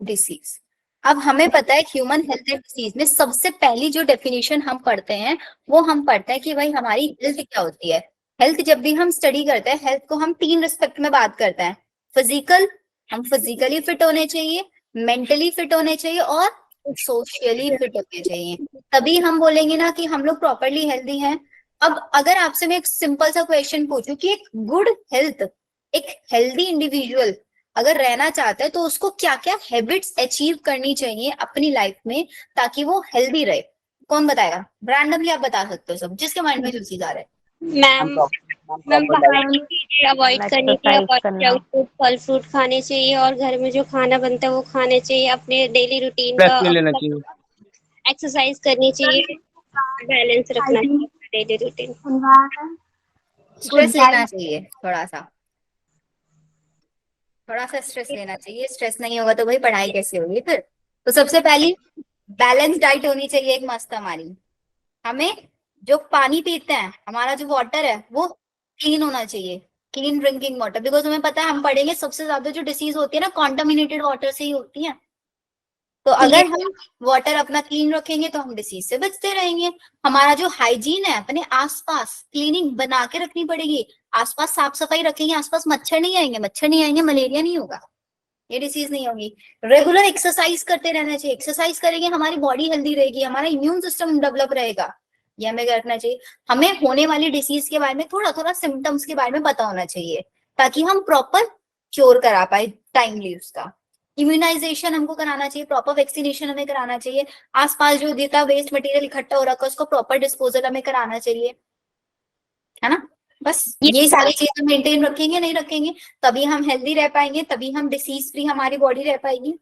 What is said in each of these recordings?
Disease. अब हमें पता है ह्यूमन हेल्थ एंड डिसीज में सबसे पहली जो डेफिनेशन हम पढ़ते हैं वो हम पढ़ते हैं कि भाई हमारी हेल्थ क्या होती है। हेल्थ जब भी हम स्टडी करते हैं हेल्थ को हम 3 रिस्पेक्ट में बात करते हैं। फिजिकल, हम फिजिकली फिट होने चाहिए, मेंटली फिट होने चाहिए और सोशली फिट होने चाहिए, तभी हम बोलेंगे ना कि हम लोग प्रॉपरली हेल्दी हैं। अब अगर आपसे मैं एक सिंपल सा क्वेश्चन पूछूं कि एक गुड हेल्थ, एक हेल्दी इंडिविजुअल अगर रहना चाहता है तो उसको क्या क्या हैबिट्स अचीव करनी चाहिए अपनी लाइफ में ताकि वो हेल्दी रहे, कौन बताएगा? रैंडमली आप बता सकते हो, सब जिसके माइंड में जो चीज आ रहा है। मैम मैम बाहर की चीजें अवॉइड करनी चाहिए, एक्सरसाइज और करना, जंक फूड फल फ्रूट खाने चाहिए, और घर में जो खाना बनता है वो खाने चाहिए, अपने डेली रूटीन स्ट्रेस का नहीं लेना चाहिए। एक्सरसाइज करनी चाहिए, बैलेंस रखना चाहिए डेली रूटीन। स्ट्रेस लेना चाहिए, थोड़ा सा स्ट्रेस लेना चाहिए। स्ट्रेस नहीं होगा तो भाई पढ़ाई कैसे होगी फिर। तो सबसे पहली बैलेंस डाइट होनी चाहिए एक मस्त हमारी। हमें जो पानी पीते हैं, हमारा जो वाटर है वो क्लीन होना चाहिए, क्लीन ड्रिंकिंग वाटर। बिकॉज हमें पता है, हम पढ़ेंगे सबसे ज्यादा जो डिसीज होती है ना कॉन्टामिनेटेड वाटर से ही होती है। तो ये अगर हम वाटर अपना क्लीन रखेंगे तो हम डिसीज से बचते रहेंगे। हमारा जो हाइजीन है, अपने आसपास क्लीनिंग बना के रखनी पड़ेगी। आसपास साफ सफाई रखेंगे, आसपास मच्छर नहीं आएंगे, मच्छर नहीं आएंगे मलेरिया नहीं होगा, ये डिसीज नहीं होगी। रेगुलर एक्सरसाइज करते रहना चाहिए, एक्सरसाइज करेंगे हमारी बॉडी हेल्दी रहेगी, हमारा इम्यून सिस्टम डेवलप रहेगा। ये हमें क्या रखना चाहिए, हमें होने वाली डिसीज के बारे में थोड़ा थोड़ा सिम्टम्स के बारे में पता होना चाहिए ताकि हम प्रॉपर क्योर करा पाए टाइमली उसका। इम्यूनाइजेशन हमको कराना चाहिए, प्रॉपर वैक्सीनेशन हमें कराना चाहिए। आसपास जो जितना वेस्ट मटेरियल इकट्ठा हो रखा है उसको प्रॉपर डिस्पोजल हमें कराना चाहिए, है ना। बस ये ये सारी चीजें मेंटेन रखेंगे, नहीं रखेंगे तभी हम हेल्दी रह पाएंगे, तभी हम डिसीज फ्री हमारी बॉडी रह पाएगी।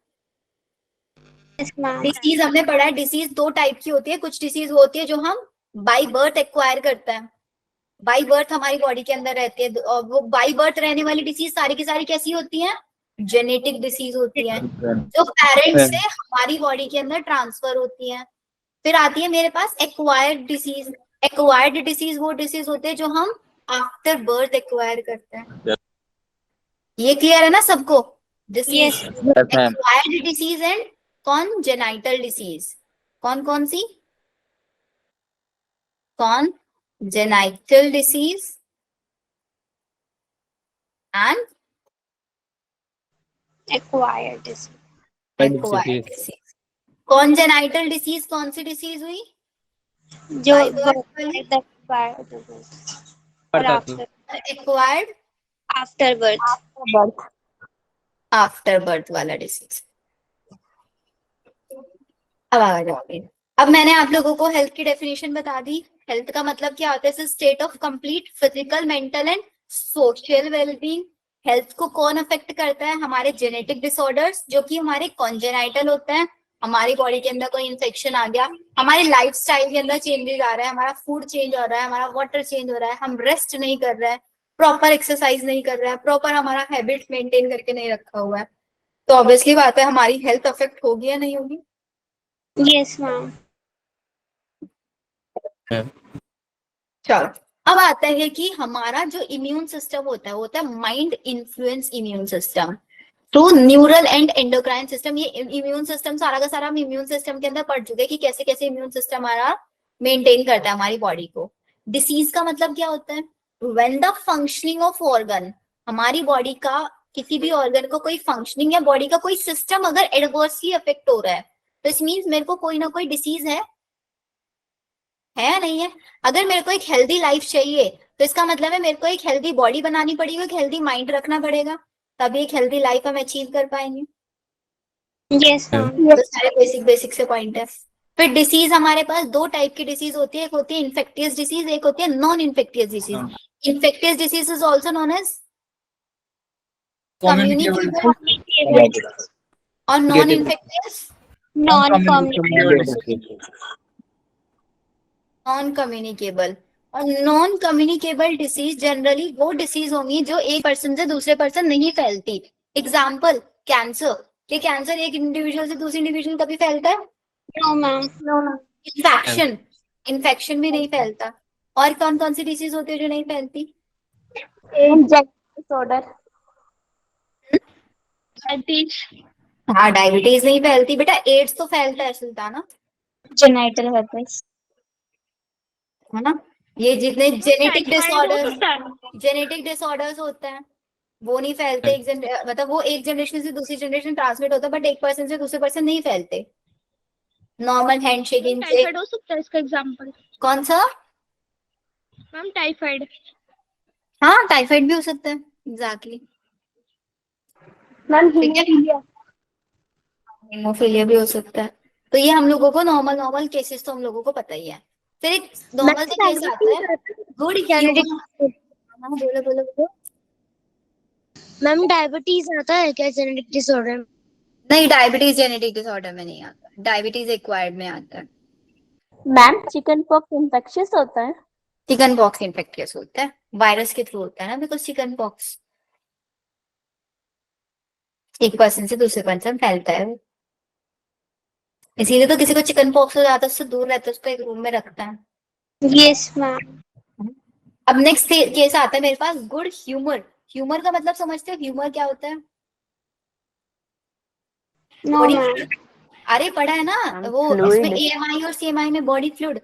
मैम। डिसीज हमने पढ़ा है, डिसीज 2 टाइप की होती है। कुछ डिसीज होती है जो हम बाई बर्थ एक्वायर करते हैं, बाई बर्थ हमारी बॉडी के अंदर रहती है। और वो बाई बर्थ रहने वाली डिसीज सारी की सारी कैसी होती है, जेनेटिक डिसीज होती है, जो पेरेंट्स से हमारी बॉडी के अंदर ट्रांसफर होती है। फिर आती है मेरे पास एक्वायर्ड डिसीज। एक्वायर्ड डिसीज वो डिसीज होते हैं जो हम आफ्टर बर्थ एक्वायर करते हैं। ये क्लियर है ना सबको? Disease, yes acquired disease and congenital disease. कौन कौन सी? Congenital disease and acquired acquired disease. Congenital disease कौन सी डिसीज हुई? जो बाय बर्थ वाली। और after acquired after birth. Birth. After birth वाला डिसीज। अब आ जाओगे। अब मैंने आप लोगों को हेल्थ की डेफिनेशन बता दी। हेल्थ का मतलब क्या होता है? State of complete physical, mental and social wellbeing. Health को कौन अफेक्ट करता है? हमारे जेनेटिक डिसऑर्डर्स जो कि हमारे कॉन्जेनाइटल होते हैं। हमारी बॉडी के अंदर कोई इंफेक्शन आ गया, हमारे लाइफस्टाइल के अंदर चेंजेस आ रहा है, हमारा फूड चेंज हो रहा है, हमारा वाटर चेंज हो रहा है, हम रेस्ट नहीं कर रहे हैं, प्रॉपर एक्सरसाइज नहीं कर रहे हैं, प्रॉपर हमारा हैबिट मेंटेन करके नहीं रखा हुआ है, तो ऑब्वियसली बात है हमारी हेल्थ अफेक्ट होगी या नहीं होगी। Yes ma'am. चलो, अब आता है कि हमारा जो इम्यून सिस्टम होता है वो होता है mind influence immune system through neural and endocrine system. ये इम्यून सिस्टम सारा का सारा हम इम्यून सिस्टम के अंदर पढ़ चुके हैं कि कैसे कैसे इम्यून सिस्टम हमारा मेंटेन करता है हमारी बॉडी को। डिसीज का मतलब क्या होता है? When the functioning of organ, हमारी बॉडी का किसी भी ऑर्गन को कोई फंक्शनिंग या बॉडी का कोई सिस्टम अगर एडवर्सली अफेक्ट हो रहा है तो इस मीन्स मेरे को कोई ना कोई डिसीज है या नहीं है। अगर मेरे को एक हेल्दी लाइफ चाहिए तो इसका मतलब है मेरे को एक हेल्दी बॉडी बनानी पड़ेगी, एक हेल्दी माइंड रखना पड़ेगा, तभी एक हेल्दी लाइफ हम अचीव कर पाएंगे। Yes ma'am. तो सारे बेसिक बेसिक से पॉइंट है। फिर डिसीज हमारे पास 2 टाइप की डिसीज होती है, एक होती है इन्फेक्टियस डिसीज, एक होती है non infectious disease. Infectious disease is also known as communicable और non infectious non communicable. Non communicable. और नॉन कम्युनिकेबल डिसीज जनरली वो डिसीज होंगी जो एक पर्सन से दूसरे पर्सन नहीं फैलती। Example cancer. क्या कैंसर एक इंडिविजुअल से दूसरे इंडिविजुअल कभी फैलता है? No ma'am. इन्फेक्शन, इन्फेक्शन भी नहीं फैलता। और कौन कौन सी डिसीज होती है जो नहीं फैलती? Genetic disorder. डायबिटीज। हाँ, डायबिटीज नहीं फैलती बेटा, एड्स तो फैलता है सुल्ताना, जेनाइटल herpes। है ना। ये जितने जेनेटिक टाइफाइड हो डिसऑर्डर्स, सकता है। जेनेटिक डिसऑर्डर्स होते हैं वो नहीं फैलते, मतलब वो एक जनरेशन से दूसरी जनरेशन ट्रांसमिट होता है, बट एक पर्सन से दूसरे पर्सन नहीं फैलते नॉर्मल हैंड मैम शेकिंग से। टाइफाइड हो सकता है इसका एग्जाम्पल। कौन सा? Ma'am typhoid. हाँ, टाइफाइड भी हो सकता है, एग्जैक्टली। मैम ठीक है, हीमोफीलिया। हीमोफीलिया भी हो सकता है। तो ये हम लोगों को नॉर्मल नॉर्मल केसेस तो हम लोगों को पता ही है। फिर एक नॉर्मल सा केस आता है, गुड ह्यूमन। हाँ, बोलो बोलो बोलो। मैम डायबिटीज आता है क्या जेनेटिक डिसऑर्डर? नहीं, डायबिटीज जेनेटिक डिसऑर्डर में नहीं आता, डायबिटीज एक्वायर्ड में आता है। मैम चिकन पॉक्स इन्फेक्शियस होता है। चिकन पॉक्स इन्फेक्टियस होता है, वायरस के थ्रू होता है ना, बिकॉज चिकन पॉक्स एक पर्सन से दूसरे पर्सन फैलता है, इसीलिए तो किसी को चिकन पॉक्स हो जाता है उससे दूर रहता है, उसको एक रूम में रखता है। Yes ma'am. अब नेक्स्ट केस आता है मेरे पास, गुड ह्यूमर। ह्यूमर का मतलब समझते हो, ह्यूमर क्या होता है? No body ma'am. फ्लूइड। अरे पढ़ा है ना वो, इसमें एएमआई और सीएमआई में body fluid,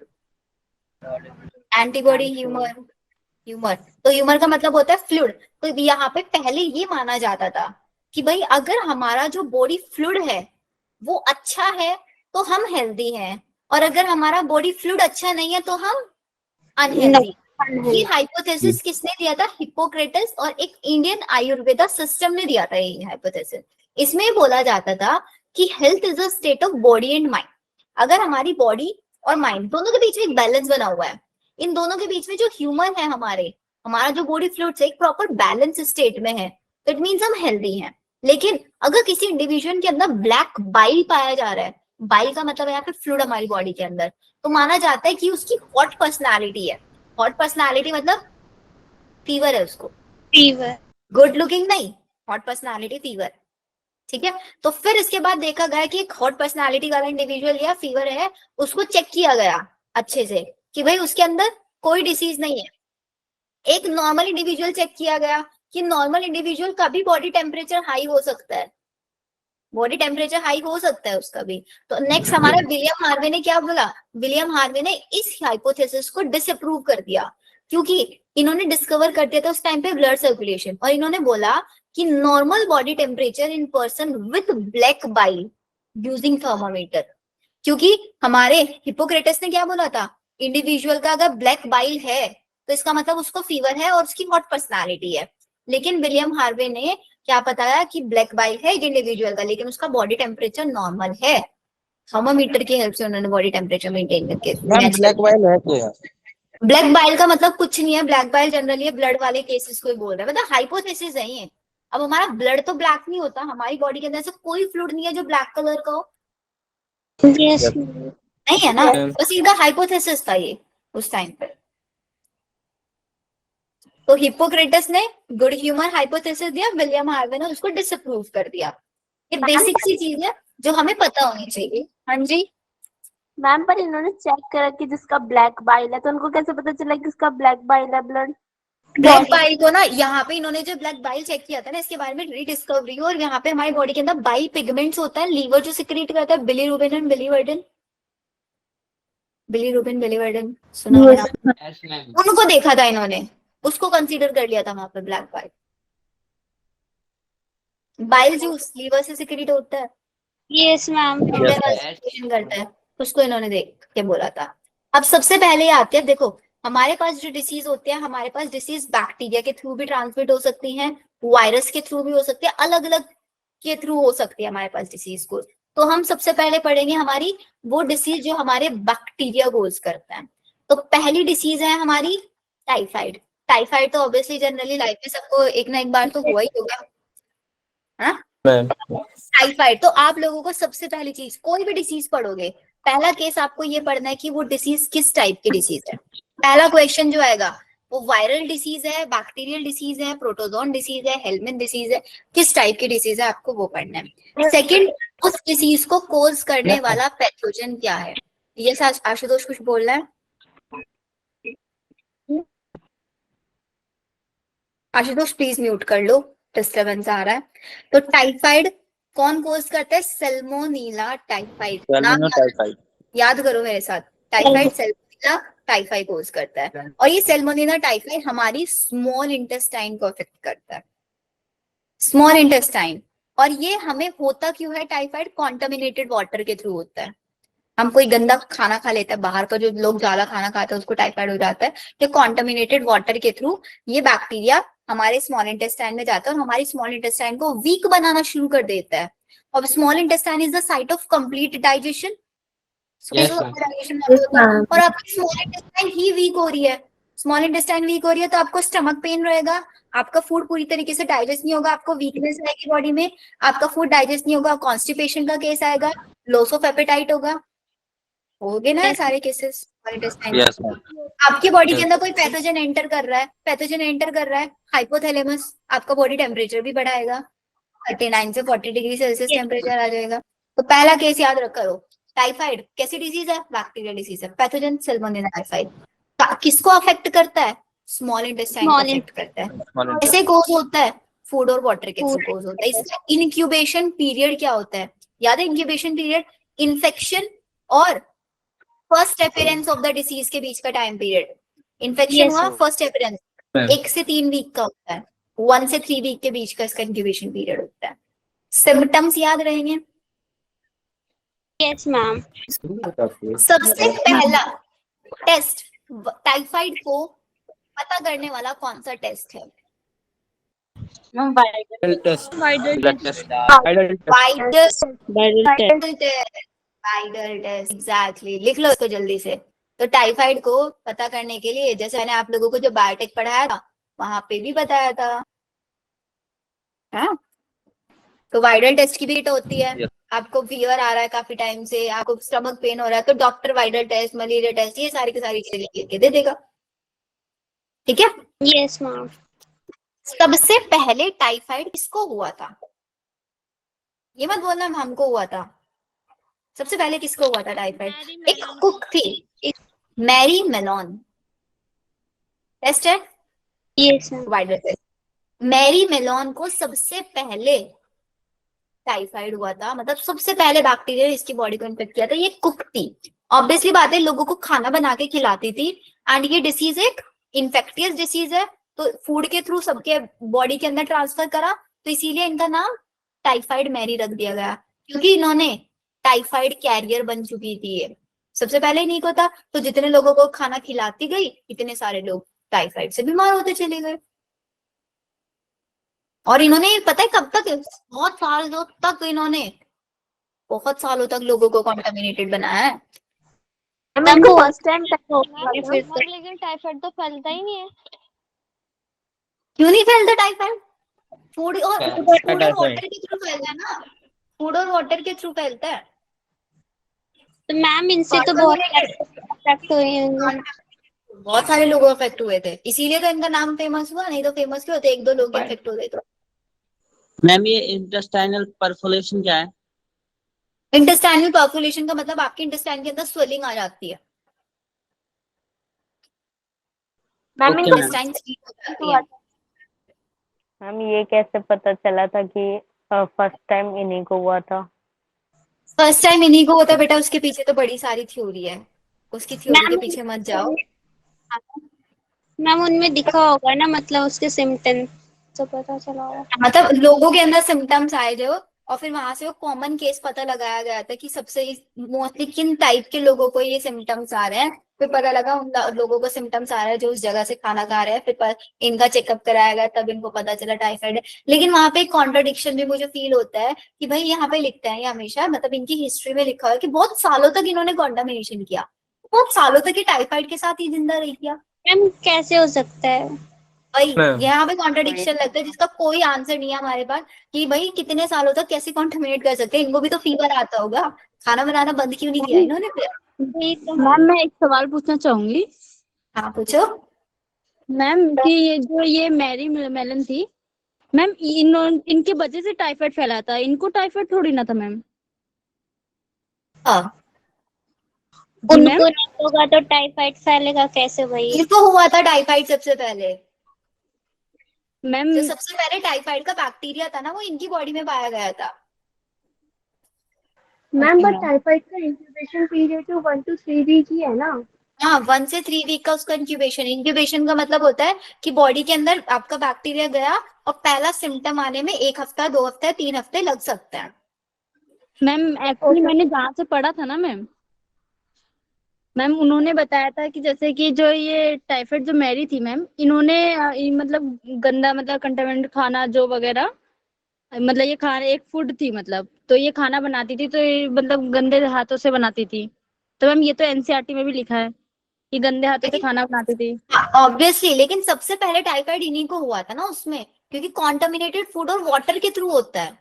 antibody humour. Humour, तो ह्यूमर का मतलब होता है फ्लूइड। तो यहाँ पे पहले ये माना जाता था कि भाई अगर हमारा जो बॉडी फ्लूइड है वो अच्छा है तो हम हेल्दी हैं, और अगर हमारा बॉडी फ्लूइड अच्छा नहीं है तो हम नो। अनहेल्दी। ये हाइपोथेसिस किसने दिया था? हिप्पोक्रेटस और एक इंडियन आयुर्वेदा सिस्टम ने दिया था ये हाइपोथेसिस। इसमें बोला जाता था कि health is a state of body and mind. अगर हमारी बॉडी और माइंड दोनों के बीच में एक बैलेंस बना हुआ है, इन दोनों के बीच में जो ह्यूमन है हमारे, हमारा जो बॉडी फ्लूइड एक प्रॉपर बैलेंस स्टेट में है, तो इट मीन्स हम हेल्दी हैं। लेकिन अगर किसी इंडिविजुअल के अंदर ब्लैक बाइल पाया जा रहा है, बाइल का मतलब है यहाँ पे फ्लूइड हमारी बॉडी के अंदर, तो माना जाता है कि उसकी हॉट पर्सनालिटी है। हॉट पर्सनालिटी मतलब फीवर है उसको, फीवर। गुड लुकिंग नहीं, हॉट पर्सनालिटी फीवर। ठीक है, तो फिर इसके बाद देखा गया कि एक हॉट पर्सनालिटी वाला इंडिविजुअल या फीवर है, उसको चेक किया गया अच्छे से कि भाई उसके अंदर कोई डिसीज नहीं है। एक नॉर्मल इंडिविजुअल चेक किया गया कि नॉर्मल इंडिविजुअल का भी बॉडी टेम्परेचर हाई हो सकता है, बॉडी टेम्परेचर हाई हो सकता है उसका भी। तो नेक्स्ट हमारा विलियम हार्वे ने क्या बोला? विलियम हार्वे ने इस हाइपोथेसिस को डिसअप्रूव कर दिया, क्योंकि इन्होंने डिस्कवर कर दिया था उस टाइम पे ब्लड सर्कुलेशन, और इन्होंने बोला कि normal body temperature in person with black bile using thermometer. क्योंकि हमारे हिपोक्रेटस ने क्या बोला था? इंडिविजुअल का अगर ब्लैक बाइल है तो इसका मतलब उसको फीवर है और उसकी हॉट पर्सनालिटी है। लेकिन विलियम हार्वे ने क्या बताया कि ब्लैक बाइल है एक इंडिविजुअल का, लेकिन उसका बॉडी टेम्परेचर नॉर्मल है। थर्मामीटर की हेल्प से उन्होंने बॉडी टेम्परेचर मेंटेन करके मैम ब्लैक वाइल है तो यार। ब्लैक बाइल का मतलब कुछ नहीं है, ब्लैक बाइल जनरली ब्लड वाले केसेस को ही बोल रहे हैं, मतलब हाइपोथेसिस है ये। अब हमारा ब्लड तो ब्लैक नहीं होता, हमारी बॉडी के अंदर से कोई फ्लूइड नहीं है जो ब्लैक कलर का हो, यस। नहीं है ना, बस सीधा हाइपोथेसिस था ये उस टाइम पे। तो हिप्पोक्रेटस ने गुड ह्यूमन हाइपोथेसिस दिया, विलियम हार्वे ने उसको डिसअप्रूव कर दिया। ये बेसिक सी चीज है जो हमें पता होनी चाहिए। हाँ जी, मैम पर इन्होंने चेक करा कि जिसका ब्लैक बाइल है, तो उनको कैसे पता चला कि इसका ब्लैक बाइल है ब्लड? ब्लैक बाइल को ना, यहाँ पे इन्होंने जो ब्लैक बाइल चेक किया था ना, इसके बारे में रीडिस्कवरी, और यहाँ पे हमारी बॉडी के अंदर बाइल पिगमेंट्स होता है, लीवर जो सिक्रीट करता है bilirubin and biliverdin. Bilirubin biliverdin सुना होगा ना? उनको देखा था इन्होंने, उसको कंसीडर कर लिया था वहां पे black bile. Bile juice liver से सिक्रीट होता है, यस मैम। इंटरनल करता है, उसको इन्होंने देख के बोला था। अब सबसे पहले आते हैं, देखो हमारे पास जो डिसीज होते हैं, हमारे पास डिसीज बैक्टीरिया के थ्रू भी ट्रांसमिट हो सकती हैं, वायरस के थ्रू भी हो सकती है, अलग अलग के थ्रू हो सकती है हमारे पास डिसीज को। तो हम सबसे पहले पढ़ेंगे हमारी वो डिसीज जो हमारे बैक्टीरिया कोज करते हैं। तो पहली डिसीज है हमारी टाइफाइड। टाइफाइड तो ऑब्वियसली जनरली लाइफ में सबको एक ना एक बार तो हुआ ही होगा, है ना? मैम टाइफाइड, तो आप लोगों को सबसे पहली चीज, कोई भी डिसीज पढ़ोगे, पहला केस आपको ये पढ़ना है कि वो डिसीज किस टाइप की डिसीज है। पहला क्वेश्चन जो आएगा वो वायरल डिसीज है, बैक्टीरियल डिसीज है, प्रोटोजोन डिसीज है, हेलमिन डिसीज है, किस टाइप की डिसीज है आपको वो पढ़ना है। सेकंड, उस डिसीज को कोज करने वाला पैथोजन क्या है। ये आशुतोष कुछ बोल रहा है? आशुतोष प्लीज म्यूट कर लो, डिस्टरबेंस आ रहा है। तो टाइफाइड कौन कोज करता है? Salmonella typhoid. नाम सैल्मोनेला टाइफाइड। याद करो मेरे साथ, टाइफाइड सैल्मोनेला टाइफाइड कोज करता है। और ये सैल्मोनेला टाइफाइड हमारी स्मॉल इंटेस्टाइन को अफेक्ट करता है, स्मॉल इंटेस्टाइन। और ये हमें होता क्यों है टाइफाइड? कॉन्टामिनेटेड वाटर के थ्रू होता है। हम कोई गंदा खाना खा लेते हैं, बाहर का जो लोग ज्यादा खाना खाते हैं उसको टाइफाइड हो जाता है, तो कॉन्टामिनेटेड वाटर के थ्रू ये बैक्टीरिया हमारे स्मॉल इंटेस्टाइन में जाता है और हमारी स्मॉल इंटेस्टाइन को वीक बनाना शुरू कर देता है। और small intestine is the site of complete digestion. Yes, और आपकी स्मॉल इंटेस्टाइन ही वीक हो रही है, स्मॉल इंटेस्टाइन वीक हो रही है तो आपको स्टमक पेन रहेगा, आपका फूड पूरी तरीके से डाइजेस्ट नहीं होगा, आपको वीकनेस आएगी बॉडी में, आपका फूड डाइजेस्ट नहीं होगा, कॉन्स्टिपेशन का केस आएगा, लॉस ऑफ एपेटाइट होगा। हो गए ना ये सारे केसेस इंटेस्टाइन। yes, ma'am. आपकी बॉडी के अंदर कोई पैथोजन एंटर कर रहा है, पैथोजन एंटर कर रहा है, हाइपोथैलेमस आपका बॉडी टेम्परेचर भी बढ़ाएगा, 39 से 40 डिग्री सेल्सियस टेम्परेचर आ जाएगा। तो पहला केस याद रख करो, टाइफाइड कैसी डिजीज है? बैक्टीरियल डिजीज है, पैथोजन सैल्मोनेला टाइफाइड। किसको अफेक्ट करता है? स्मॉल इंटेस्टाइन को अफेक्ट करता है। कैसे कोज होता है? फूड और वाटर के थ्रू कोज होता है। इसका इंक्यूबेशन पीरियड क्या होता है? याद है इंक्यूबेशन पीरियड? इन्फेक्शन और first appearance of the disease के बीच का टाइम पीरियड। इन्फेक्शन Yes, हुआ, sir. फर्स्ट अपीयरेंस 1 से 3 वीक का होता है, 1 से 3 वीक के बीच का इसका इंक्यूबेशन पीरियड होता है। सिम्टम्स याद रहेंगे? Yes ma'am. सबसे पहला टेस्ट टाइफाइड को पता करने वाला कौन सा टेस्ट है? Viral test. Blood test. Viral test. Widal test, exactly. लिख लो इसको जल्दी से। तो टाइफाइड को पता करने के लिए, जैसे मैंने आप लोगों को जो बायोटेक पढ़ाया था वहां पे भी बताया था, हाँ? तो वाइडल टेस्ट की भी किट होती है। Yes. आपको फीवर आ रहा है काफी टाइम से, आपको स्टमक पेन हो रहा है, तो doctor Widal test, malaria test, ये सारी की सारी चीजें लिख के दे देगा। ठीक है? Yes ma'am. सबसे पहले टाइफाइड किसको हुआ था? ये मत बोलना हमको हुआ था। सबसे पहले किसको हुआ था टाइफाइड? एक कुक थी, मैरी मेलोन। टेस्ट है yes ma'am. Widal test. Mary Mallon को सबसे पहले टाइफाइड हुआ था, मतलब सबसे पहले बैक्टीरिया इसकी बॉडी को इन्फेक्ट किया था। ये कुक थी, ऑब्वियसली बात है, लोगों को खाना बना के खिलाती थी। एंड ये डिसीज एक इन्फेक्टियस डिसीज है, तो फूड के थ्रू सबके बॉडी के अंदर ट्रांसफर करा, तो इसीलिए इनका नाम टाइफाइड मैरी रख दिया गया, क्योंकि इन्होंने टाइफाइड कैरियर बन चुकी थी। ये सबसे पहले इन्हीं को था, तो जितने लोगों को खाना खिलाती गई इतने सारे लोग टाइफाइड से बीमार होते चले गए। और इन्होंने पता है कब तक, बहुत सालों तक, इन्होंने बहुत सालों तक लोगों को कॉन्टामिनेटेड बनाया है। इनको फर्स्ट टाइम फिर से लेकिन टाइफाइड तो फैलता ही नहीं है। क्यों नहीं फैलता टाइफाइड? फूड और टाइफाइड। वाटर के थ्रू फैलता है ना, फूड और वाटर के थ्रू फैलता है। तो मैम इनसे तो बहुत अफेक्ट हुए हैं। बहुत सारे लोग अफेक्ट हुए थे, इसीलिए तो इनका नाम फेमस हुआ, नहीं तो फेमस क्यों होते? 1-2 लोग अफेक्ट होते तो। मैम ये इंटेस्टाइनल परफोरेशन क्या है? इंटेस्टाइनल परफोरेशन का मतलब आपके इंटेस्टाइन के अंदर स्वेलिंग आ जाती है, मैम Okay, इनको ma'am. इंटेस्टाइन स्वीट हो जाती है। मैम ये कैसे पता चला था कि फर्स्ट टाइम इन्हीं को हुआ था? फर्स्ट टाइम इन्हीं को होता है बेटा, उसके पीछे तो बड़ी सारी थ्योरी है, उसकी थ्योरी के पीछे मत जाओ। मैम उनमें दिखा होगा ना, मतलब उसके सिम्टम तो पता चला होगा। मतलब लोगों के अंदर सिम्टम्स आए जो, और फिर वहां से वो कॉमन केस पता लगाया गया था कि सबसे मोस्टली किन टाइप के लोगों को ये सिम्टम्स आ रहे हैं। फिर पता लगा उन लोगों को सिम्टम्स आ रहा है जो उस जगह से खाना खा रहे हैं। फिर इनका चेकअप कराया गया, तब इनको पता चला टाइफाइड है। लेकिन वहां पे एक कॉन्ट्रडिक्शन भी मुझे फील होता है कि भाई यहाँ पे लिखते हैं, ये हमेशा मतलब इनकी हिस्ट्री में लिखा है कि बहुत सालों तक इन्होंने कॉन्टामिनेशन किया, बहुत सालों तक ये टाइफाइड के साथ ही जिंदा रही किया। मैम कैसे हो सकता है? भाई यहाँ पे कॉन्ट्रडिक्शन लगता है जिसका कोई आंसर नहीं है हमारे पास, कि भाई कितने सालों तक कैसे कॉन्टामिनेट कर सकते हैं? इनको भी तो फीवर आता होगा, खाना बनाना बंद क्यों नहीं किया इन्होंने फिर? मैम मैं एक सवाल पूछना चाहूंगी। हाँ पूछो। मैम कि ये मैरी मेलन थी, मैम इनके वजह से टाइफाइड फैला था, इनको टाइफाइड थोड़ी ना था मैम। हाँ जी मैम। उनको नहीं होगा तो टाइफाइड फैलेगा कैसे भाई? इनको हुआ था टाइफाइड सबसे पहले, मैम जो सबसे पहले टाइफाइड का बैक्टीरिया था ना वो इनकी बॉडी में पाया गया था। Ma'am Okay, but ma'am. Typhoid का इंक्यूबेशन पीरियड तो 1 to 3 वीक ही है ना। हाँ, 1 से 3 वीक का उसका इंक्यूबेशन का मतलब होता है कि बॉडी के अंदर आपका बैक्टीरिया गया और पहला सिम्टम आने में 1 हफ्ता, 2 हफ्ते, 3 हफ्ते लग सकते हैं। मैम एक्चुअली मैंने जहाँ से पढ़ा था ना मैम, उन्होंने बताया था कि जैसे कि जो ये टाइफाइड जो मैरी थी मैम, इन्होंने मतलब गंदा मतलब कंटामिनेटेड खाना जो वगैरह, मतलब ये खाना एक फूड थी मतलब, तो ये खाना बनाती थी तो ये मतलब गंदे हाथों से बनाती थी। तो मैम ये तो एनसीईआरटी में भी लिखा है कि गंदे हाथों से खाना बनाती थी। ऑब्वियसली, लेकिन सबसे पहले टाइफाइड इन्हीं को हुआ था ना उसमें, क्योंकि कॉन्टामिनेटेड फूड और वाटर के थ्रू होता है।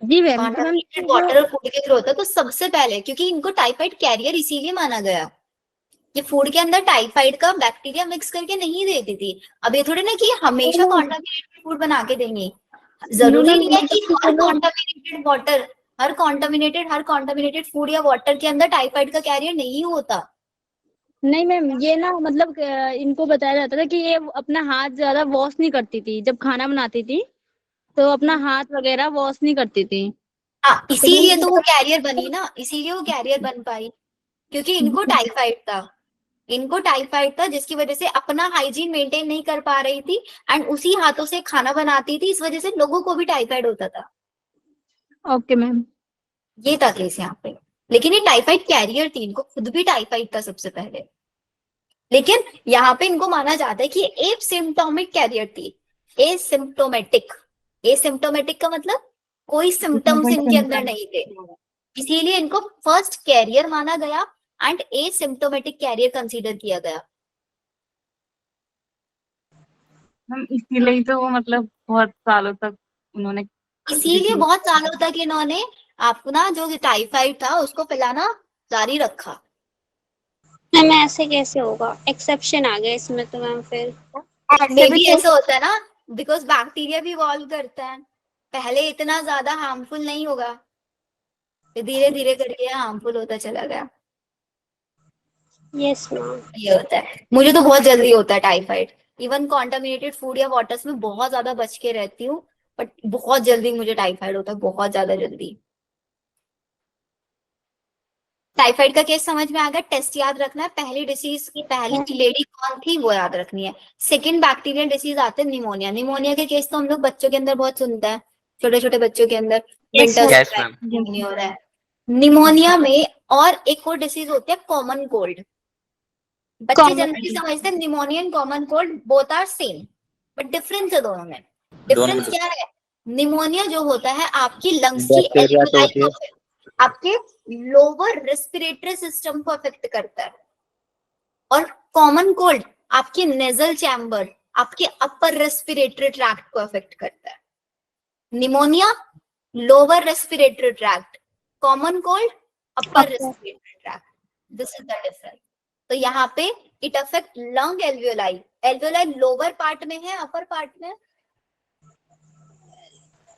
जी मैम, तो मैम कॉन्टामिनेटेड वाटर और फूड के थ्रू होता है, तो सबसे पहले, क्योंकि इनको टाइफाइड कैरियर इसीलिए माना गया, ये फूड के अंदर टाइफाइड का बैक्टीरिया मिक्स करके नहीं देती थी। अब ये थोड़ी ना कि हमेशा कॉन्टामिनेटेड फूड बना के देंगे, जरूरी नहीं है कि हर कॉन्टामिनेटेड फूड या वाटर के अंदर टाइफाइड का कैरियर नहीं होता। नहीं मैम, ये ना मतलब इनको बताया जाता था कि ये अपना हाथ ज्यादा वॉश नहीं करती थी जब खाना बनाती थी, तो अपना हाथ वगैरह वॉश नहीं करती थी। हाँ, तो इसीलिए तो वो मैम कैरियर बनी ना, इसीलिए वो कैरियर बन पाई, क्योंकि इनको टाइफाइड था जिसकी वजह से अपना हाइजीन मेंटेन नहीं कर पा रही थी एंड उसी हाथों से खाना बनाती थी, इस वजह से लोगों को भी टाइफाइड होता था। Okay ma'am. ये था केस यहाँ पे। लेकिन ये टाइफाइड कैरियर थी, इनको खुद भी टाइफाइड था सबसे पहले, लेकिन यहाँ पे इनको माना जाता है कि एसिम्प्टोमिक कैरियर थी। एसिम्प्टोमेटिक का मतलब कोई सिम्टम्स इनके अंदर नहीं थे, इसीलिए इनको फर्स्ट कैरियर माना गया एंड एसिम्प्टोमेटिक कैरियर कंसीडर किया गया। हम इसीलिए ही तो वो मतलब बहुत सालों तक उन्होंने इसीलिए बहुत सालों तक इन्होंने अपना जो टाइफाइड था उसको फैलाना जारी रखा। मैम ऐसे कैसे होगा, एक्सेप्शन आ गया इसमें तो मैम फिर। मे भी ऐसा होता है ना, बिकॉज बैक्टीरिया भी इवॉल्व करता है, पहले इतना ज्यादा हार्मफुल नहीं होगा, फिर धीरे धीरे करके हार्मफुल होता चला गया। Yes ma'am. ये होता है, मुझे तो बहुत जल्दी होता है टाइफाइड, इवन कॉन्टामिनेटेड फूड या वाटर्स में बहुत ज्यादा बच के रहती हूँ, बट बहुत जल्दी मुझे टाइफाइड होता है, बहुत ज्यादा जल्दी। टाइफाइड का केस समझ में आ गया, टेस्ट याद रखना है, पहली डिसीज की पहली लेडी कौन थी वो याद रखनी है। सेकंड बैक्टीरियल डिसीज आते हैं निमोनिया। निमोनिया के केस तो हम लोग बच्चों के अंदर बहुत सुनते हैं, छोटे छोटे बच्चों के अंदर विंटर Yes, ma'am. निमोनिया हो रहा है। निमोनिया में और एक और डिसीज होती है कॉमन कोल्ड। बच्चे जनरली समझते हैं pneumonia and common cold both are same, but difference है दोनों में। दोनों में डिफरेंस क्या है, निमोनिया जो होता है आपकी लंग्स की बैक्टीरिया तो होती है। आपके लोअर रेस्पिरेटरी सिस्टम को अफेक्ट करता है, और कॉमन कोल्ड आपके नेजल चैम्बर, आपके अपर रेस्पिरेटरी ट्रैक्ट को अफेक्ट करता है। Pneumonia lower respiratory tract, common cold upper respiratory tract, this is the difference. तो यहाँ पे it affect lung alveoli. Alveoli lower part में है, अपर पार्ट में,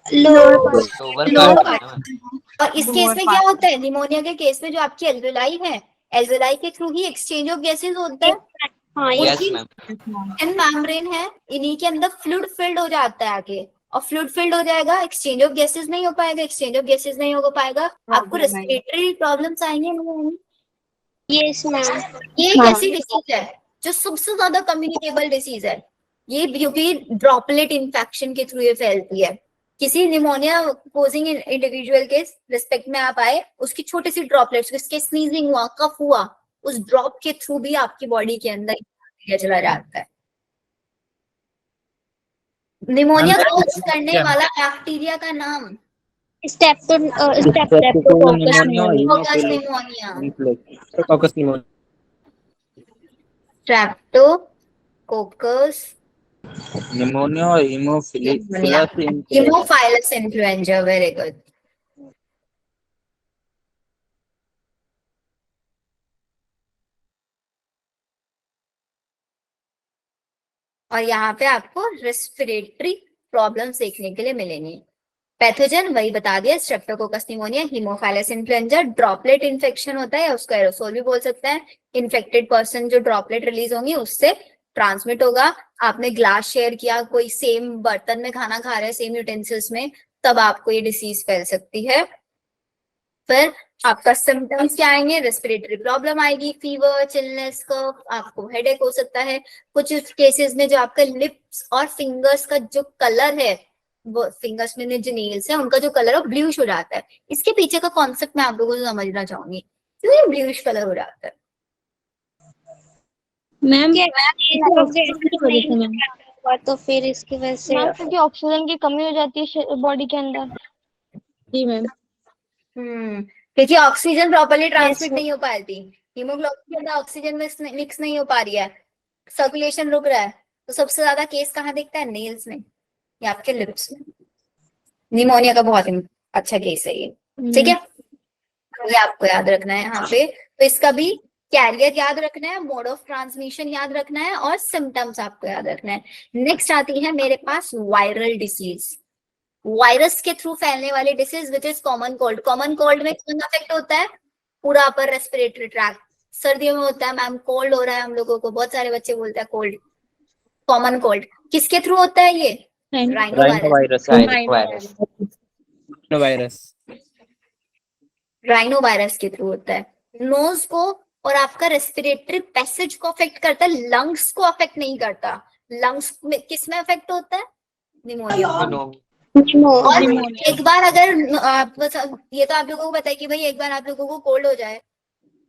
लोअर लोअर पार्ट पार्ट। और इस केस में क्या होता है, निमोनिया के केस में जो आपकी एल्वियोलाई है, एल्वियोलाई के through he exchange of gases होता है। हाँ यस ये मैम। थिन मेम्ब्रेन है, इन्हीं के अंदर फ्लूइड फिल्ड हो जाता है आगे, और फ्लूइड फिल्ड हो जाएगा, एक्सचेंज ऑफ गैसेस नहीं हो पाएगा, एक्सचेंज ऑफ गैसेस नहीं हो पाएगा, आपको रेस्पिरेटरी प्रॉब्लम्स आएंगे नहीं आएंगे। Yes ma'am. ये एक ऐसी डिसीज है जो सबसे ज्यादा कम्युनिकेबल डिसीज है, ये क्योंकि ड्रॉपलेट इन्फेक्शन के थ्रू ये फैलती है। किसी निमोनिया पोजिंग इंडिविजुअल के रिस्पेक्ट में आप आए, उसकी छोटी सी ड्रॉपलेट्स, उसके स्नीजिंग हुआ, कफ हुआ, उस ड्रॉप के थ्रू भी आपकी बॉडी के अंदर चला जाता है। निमोनिया कॉज करने वाला बैक्टीरिया का नाम स्टेप्टोकोकस निमोनिया, स्ट्रेप्टोकोकस निमोनिया और हेमोफाइलस इन्फ्लुएंजा। Very good. और यहाँ पे आपको रेस्पिरेटरी प्रॉब्लम्स देखने के लिए मिलेंगी। पैथोजन वही बता दिया, streptococcus pneumoniae, haemophilus influenzae, droplet infection होता है, उसको एरोसोल भी बोल सकते हैं। इन्फेक्टेड पर्सन जो ड्रॉपलेट रिलीज होंगी उससे ट्रांसमिट होगा। आपने ग्लास शेयर किया, कोई सेम बर्तन में खाना खा रहे हैं, सेम यूटेंसिल्स में, तब आपको ये डिसीज फैल सकती है। फिर आपका सिम्टम्स क्या आएंगे, रेस्पिरेटरी प्रॉब्लम आएगी, फीवर, चिलनेस, कफ, आपको हेडेक हो सकता है। कुछ केसेस में जो आपका लिप्स और फिंगर्स का जो कलर है, वो फिंगर्स में जो नेल्स है उनका जो कलर है ब्लूइश हो जाता है। इसके पीछे का कॉन्सेप्ट मैं आप लोगों को समझना चाहूंगी, क्यों ये ब्लूइश कलर हो जाता है। मैम क्या ऑक्सीजन की वजह से मैम। हुआ तो फिर इसकी वजह से मैम क्योंकि ऑक्सीजन की कमी हो जाती है बॉडी के अंदर। जी मैम। क्योंकि ऑक्सीजन प्रॉपर्ली ट्रांसमिट Yes, नहीं हो पाती, हीमोग्लोबिन के अंदर ऑक्सीजन में मिक्स नहीं हो पा रही है, सर्कुलेशन रुक रहा है, तो सबसे ज्यादा केस कहाँ दिखता है, नेल्स में या आपके लिप्स में। निमोनिया का बहुत अच्छा केस है ये, ठीक है। ये आपको याद रखना है यहाँ पे। तो इसका भी कैरियर याद रखना है, मोड ऑफ ट्रांसमिशन याद रखना है, और सिम्टम्स आपको याद रखना है। नेक्स्ट आती है मेरे पास वायरल डिसीज, वायरस के थ्रू फैलने वाली disease which is common cold. Common cold में कौन अफेक्ट होता है, पूरा अपर रेस्पिरेटरी ट्रैक्ट। सर्दियों में होता है मैम, कोल्ड हो रहा है हम लोगों को, बहुत सारे बच्चे बोलते हैं कोल्ड, कॉमन कोल्ड। किसके थ्रू होता है ये, rhino virus. Rhinovirus virus rhino virus के थ्रू होता है। नोज को और आपका रेस्पिरेटरी पैसेज को अफेक्ट करता है, लंग्स को अफेक्ट नहीं करता। लंग्स में किस में अफेक्ट होता है, निमोनिया। और एक बार अगर आप, ये तो आप लोगों को पता है कि भाई एक बार आप लोगों को कोल्ड हो जाए,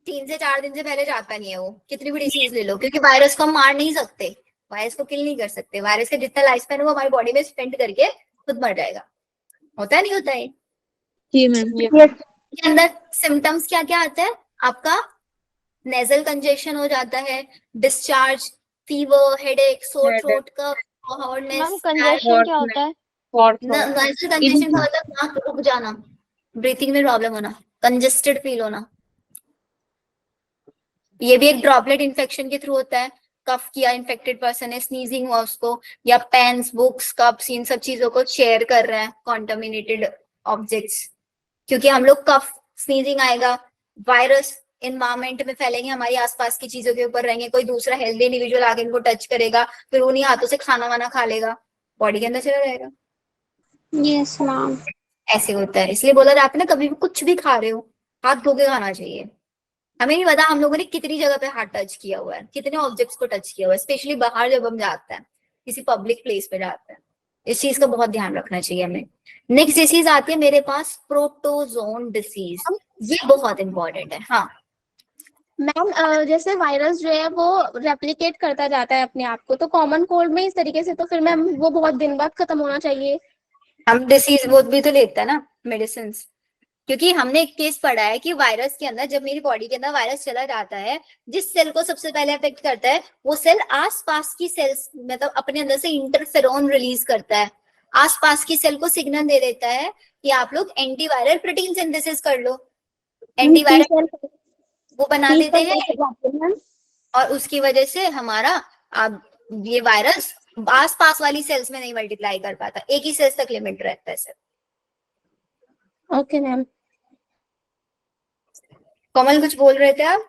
3 से 4 दिन से पहले जाता नहीं है वो, कितनी भी डिसीज ले लो, क्योंकि वायरस को हम मार नहीं सकते, वायरस को किल नहीं कर सकते। वायरस का जितना लाइफ स्पैन है वो हमारी बॉडी में स्पेंड करके खुद मर जाएगा। होता है नहीं होता है। जी मैम। के अंदर सिम्टम्स क्या क्या आता है आपका, नेजल कंजेशन हो जाता है, discharge, fever, headache, sore throat, cough, ma'am hoarseness. Congestion क्या होता है? नेजल कंजेशन का मतलब नाक रुक जाना, ब्रीथिंग में प्रॉब्लम होना, कंजेस्टेड फील होना। ये भी एक ड्रॉपलेट इन्फेक्शन के थ्रू होता है। कफ किया इन्फेक्टेड पर्सन है, स्नीजिंग हुआ उसको, या पेन्स, बुक्स, कप्स, इन सब चीजों को शेयर कर रहे हैं कॉन्टामिनेटेड ऑब्जेक्ट्स, क्योंकि हम लोग कफ, स्नीजिंग आएगा, वायरस इन्वायरमेंट में फैलेंगे, हमारी आसपास की चीजों के ऊपर रहेंगे, कोई दूसरा हेल्दी इंडिविजुअल आके इनको टच करेगा, फिर उन्हीं हाथों से खाना वाना खा लेगा, बॉडी के अंदर चला जाएगा। Yes ma'am. ऐसे होता है, इसलिए बोला जाता है ना, कभी भी कुछ भी खा रहे हो हाथ धो के खाना चाहिए। हमें नहीं पता हम लोगों ने कितनी जगह पे हाथ टच किया हुआ है, कितने ऑब्जेक्ट्स को टच किया हुआ है, स्पेशली बाहर जब हम जाते हैं, किसी पब्लिक प्लेस पे जाते हैं। इस चीज का बहुत ध्यान रखना चाहिए हमें। नेक्स्ट डिसीज आती है मेरे पास, प्रोटोजोन डिसीज। ये बहुत इंपॉर्टेंट है। हाँ मैम जैसे वायरस जो है वो रेप्लिकेट करता जाता है अपने आप को, तो कॉमन कोल्ड में इस तरीके से तो फिर मैम वो बहुत दिन बाद खत्म होना चाहिए। हम डिसीज वो भी तो लेते हैं ना मेडिसिन, क्योंकि हमने एक केस पढ़ा है कि वायरस के अंदर, जब मेरी बॉडी के अंदर वायरस चला जाता है, जिस सेल को सबसे पहले अफेक्ट करता है वो सेल आसपास की सेल्स, मतलब अपने अंदर से इंटरफेरोन रिलीज करता है, आसपास की सेल को सिग्नल दे देता है कि आप लोग एंटीवायरल प्रोटीन सिंथेसिस कर लो। एंटीवायरल वो बना देते हैं, और उसकी वजह से हमारा अब ये वायरस आसपास वाली सेल्स में नहीं मल्टीप्लाई कर पाता, एक ही सेल्स तक लिमिट रहता है सर। Okay ma'am. कमल कुछ बोल रहे थे आप?